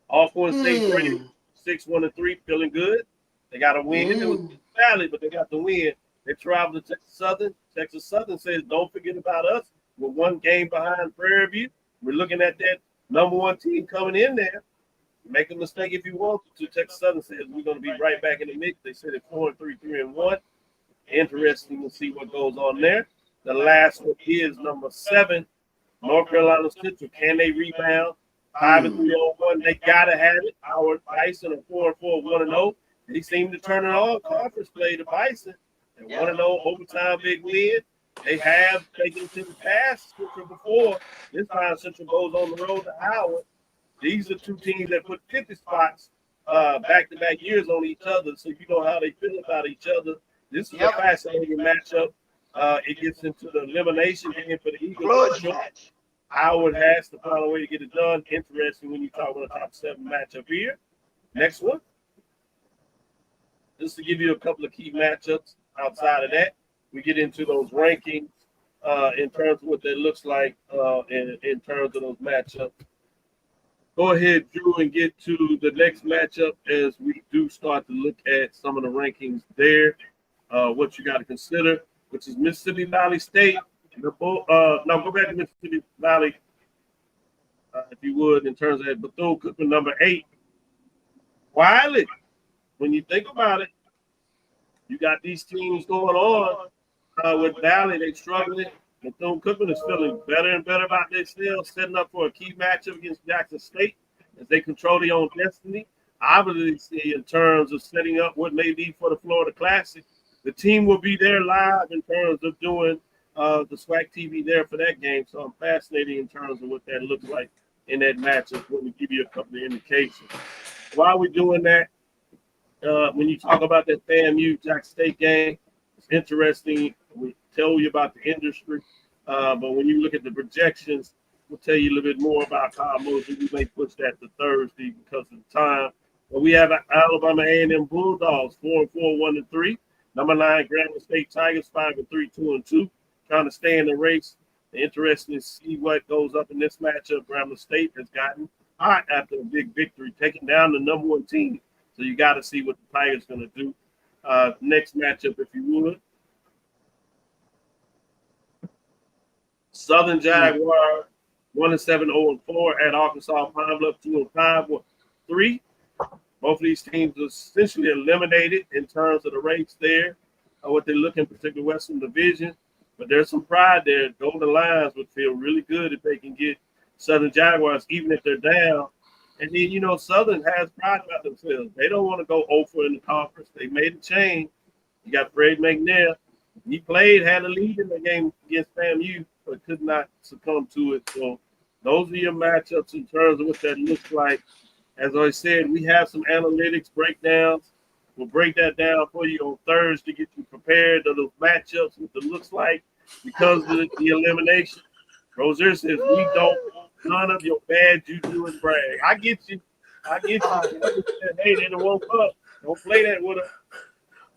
B: Alcorn State ranked 6-1-3, feeling good. They got a win. It was Valley, but they got the win. They traveled to Texas Southern. Texas Southern says, don't forget about us. We're 1 game behind Prairie View. We're looking at that number 1 team coming in there. Make a mistake if you want to. Texas Southern says we're going to be right back in the mix. They said it's 4-3, 3-1. Interesting to see what goes on there. The last one is number 7, North Carolina Central. Can they rebound? 5-3-1. They gotta have it. Howard Bison a 4-4, 1-0. They seem to turn it on. Conference play to Bison. And 1-0 overtime big win. They have taken to the past Central before. This time Central goes on the road to Howard. These are 2 teams that put 50 spots back-to-back years on each other, so you know how they feel about each other. This is a fascinating matchup. It gets into the elimination game for the Eagles. Howard has to find a way to get it done. Interesting when you talk about a top 7 matchup here. Next one. Just to give you a couple of key matchups outside of that, we get into those rankings in terms of what that looks like in terms of those matchups. Go ahead, Drew, and get to the next matchup as we do start to look at some of the rankings there. What you got to consider, which is Mississippi Valley State. Go back to Mississippi Valley, if you would, in terms of that Bethune-Cookman number 8. Wiley, when you think about it, you got these teams going on with Valley. They're struggling. Bethune-Cookman is feeling better and better about themselves, setting up for a key matchup against Jackson State as they control their own destiny. Obviously, in terms of setting up what may be for the Florida Classic, the team will be there live in terms of doing the SWAC TV there for that game. So I'm fascinated in terms of what that looks like in that matchup. Let me give you a couple of indications. While we're doing that, when you talk about that FAMU Jackson State game, it's interesting. We tell you about the industry, but when you look at the projections, we'll tell you a little bit more about Kyle Mosley. We may push that to Thursday because of the time. But we have Alabama A&M Bulldogs 4-4, 1-3. Number 9, Grambling State Tigers 5-3, 2-2. Trying to stay in the race. Interesting to see what goes up in this matchup. Grambling State has gotten hot after a big victory, taking down the number 1 team. So you got to see what the Tigers going to do. Next matchup, if you would. Southern Jaguars 1-7, 0-4 at Arkansas Pine Bluff 2-5, 3. Both of these teams are essentially eliminated in terms of the race there, what they look in particular Western Division. But there's some pride there. Golden Lions would feel really good if they can get Southern Jaguars, even if they're down. And then, you know, Southern has pride about themselves. They don't want to go 0-4 in the conference. They made a change. You got Fred McNair. He had a lead in the game against FAMU, but could not succumb to it. So those are your matchups in terms of what that looks like. As I said, we have some analytics breakdowns. We'll break that down for you on Thursday to get you prepared of those matchups, what it looks like because of the elimination. Rozier says, we don't want none of your bad juju and brag. I get you. Hey, they didn't woke up. Don't play that with us.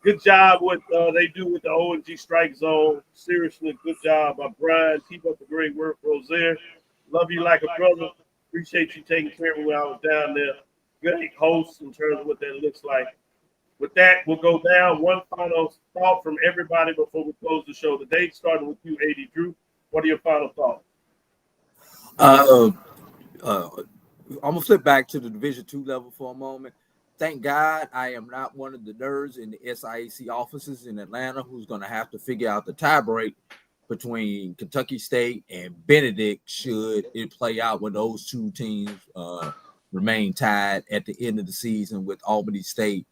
B: Good job what they do with the O&G strike zone. Seriously, good job by Brian. Keep up the great work, Rozier. Love you like a brother. Appreciate you taking care of me when I was down there. Good host in terms of what that looks like. With that, we'll go down. One final thought from everybody before we close the show today, starting with you, AD Drew. What are your final thoughts?
E: I'm gonna flip back to the Division II level for a moment. Thank God I am not one of the nerds in the SIAC offices in Atlanta who's gonna have to figure out the tie break between Kentucky State and Benedict should it play out when those two teams remain tied at the end of the season with Albany State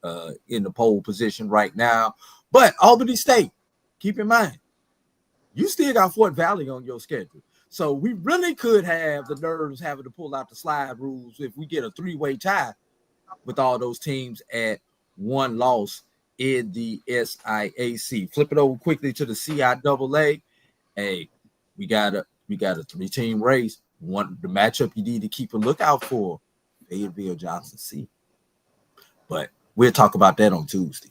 E: in the pole position right now. But Albany State, keep in mind, you still got Fort Valley on your schedule. So we really could have the nerves having to pull out the slide rules if we get a three-way tie with all those teams at one loss in the SIAC. Flip it over quickly to the CIAA. Hey, we got a three-team race. The matchup you need to keep a lookout for, Fayetteville Johnson C. But we'll talk about that on Tuesday.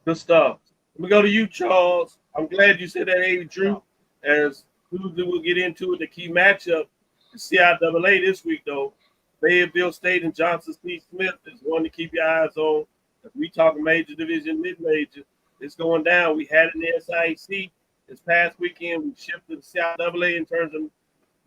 B: Good stuff. Let me go to you, Charles. I'm glad you said that, AD Drew. As Tuesday we'll get into it, the key matchup, the CIAA this week, though. Fayetteville State and Johnson C. Smith is one to keep your eyes on. If we talk major division, mid-major, it's going down. We had it in the SIAC this past weekend. We shifted to CIAA in terms of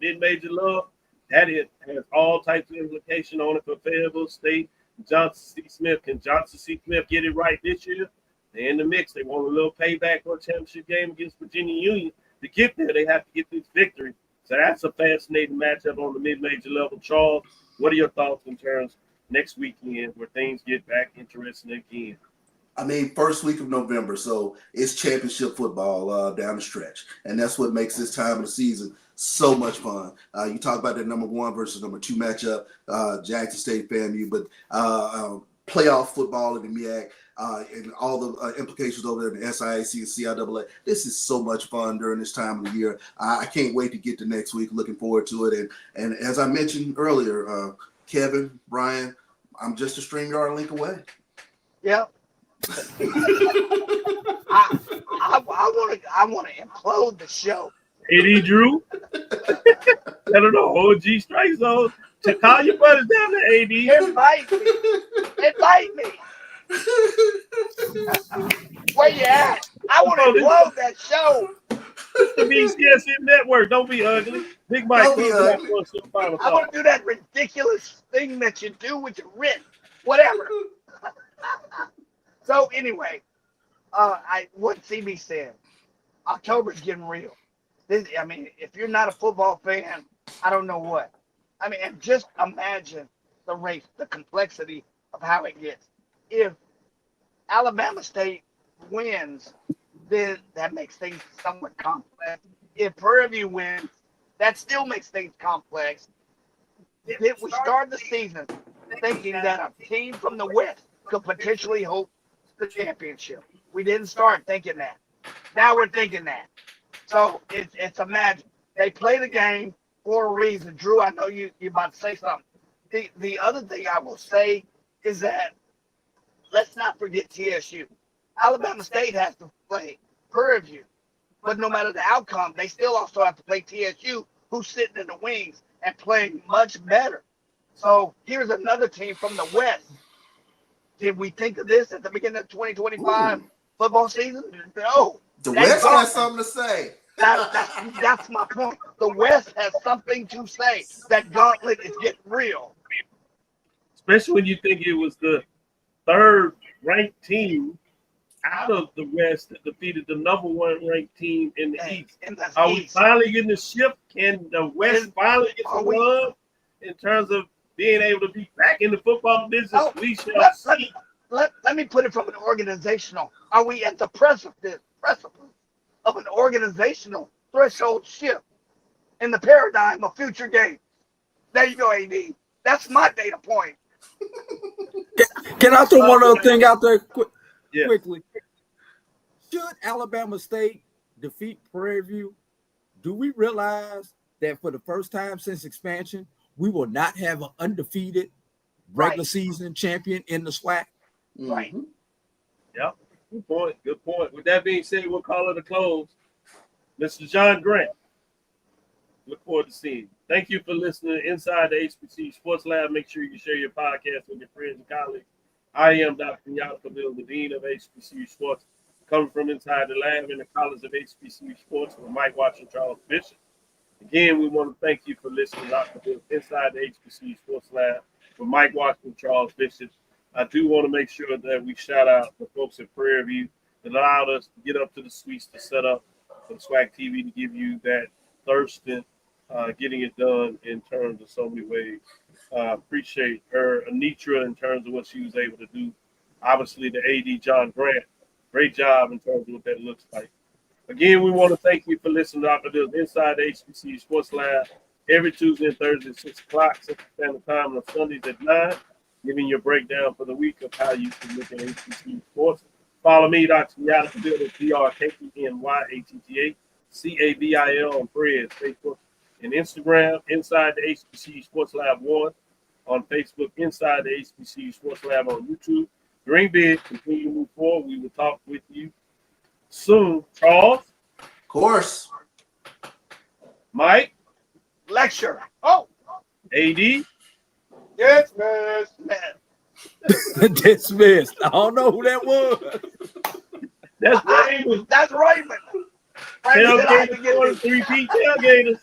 B: mid-major love. That has all types of implication on it for Fayetteville State and Johnson C. Smith. Can Johnson C. Smith get it right this year? They're in the mix. They want a little payback for a championship game against Virginia Union. To get there, they have to get this victory. So that's a fascinating matchup on the mid-major level. Charles, what are your thoughts in terms of next weekend where things get back interesting again?
C: I mean, first week of November, so it's championship football down the stretch. And that's what makes this time of the season so much fun. You talk about that number 1 versus number 2 matchup, Jackson State, FAMU, but playoff football in the MEAC, and all the implications over there in the SIAC and CIAA. This is so much fun during this time of the year. I can't wait to get to next week. Looking forward to it. And as I mentioned earlier, Kevin, Brian, I'm just a StreamYard link away.
D: Yep. I want to implode the show.
B: AD Drew? I don't know. OG strike zone. To call your brothers down to AD.
D: Invite me. Invite me. Where you at? I want to implode that show.
B: The BCSM network. Don't be ugly. Big Mike.
D: I want to do that ridiculous thing that you do with your wrist. Whatever. So anyway, what CB said, October's getting real. If you're not a football fan, I don't know what. And just imagine the race, the complexity of how it gets. If Alabama State wins, then that makes things somewhat complex. If Prairie View wins, that still makes things complex. If we start the season thinking that a team from the West could potentially host the championship, we didn't start thinking that. Now we're thinking that. So it's imagine they play the game for a reason. Drew, I know you're about to say something. The other thing I will say is that let's not forget TSU. Alabama State has to play Prairie View, but no matter the outcome, they still also have to play TSU, who's sitting in the wings and playing much better. So here's another team from the West. Did we think of this at the beginning of 2025? football season? No.
C: The
D: That's
C: West
D: gone.
C: has something to say.
D: That's my point. The West has something to say. That gauntlet is getting real.
B: Especially when you think it was the third ranked team out of the West that defeated the number one ranked team in the East. Are we finally getting the shift? Can the West finally get some love in terms of being able to be back in the football business? We shall see.
D: Let me put it from an organizational. Are we at the precipice of an organizational threshold shift in the paradigm of future games? There you go, AD. That's my data point.
E: Can I throw one other thing out there quickly? Should Alabama State defeat Prairie View, do we realize that for the first time since expansion, we will not have an undefeated regular season champion in the SWAC?
D: Right.
B: Yep. Good point. Good point. With that being said, we'll call it a close. Mr. John Grant, look forward to seeing you. Thank you for listening to Inside the HBCU Sports Lab. Make sure you share your podcast with your friends and colleagues. I am Dr. Cavil, the Dean of HBCU Sports, coming from inside the lab in the College of HBCU Sports with Mike Watts and Charles Bishop. Again, we want to thank you for listening to Dr. Cavil Inside the HBCU Sports Lab with Mike Watts and Charles Bishop. I do want to make sure that we shout out the folks at Prairie View that allowed us to get up to the suites to set up for the SWAC TV to give you that Thurston, getting it done in terms of so many ways. Appreciate her, Anitra, in terms of what she was able to do. Obviously, the AD, John Grant, great job in terms of what that looks like. Again, we want to thank you for listening to Dr. Bill's Inside the HBCU Sports Lab every Tuesday and Thursday at 6 o'clock Central Standard Time, and on Sundays at 9, giving you a breakdown for the week of how you can look at HBCU sports. Follow me, Dr. Yada Bill, at DRKENYATTACAVIL on Threads, Facebook, and Instagram. Inside the HBCU Sports Lab 1 on Facebook. Inside the HBCU Sports Lab on YouTube. Dream big, continue to move forward. We will talk with you soon. Charles?
C: Of course.
B: Mike?
D: Lecture. Oh.
B: AD?
D: Dismissed.
E: Dismissed. I don't know who that was.
B: That's Raymond.
D: That's Raymond.
B: Tailgaters, 3P tailgaters.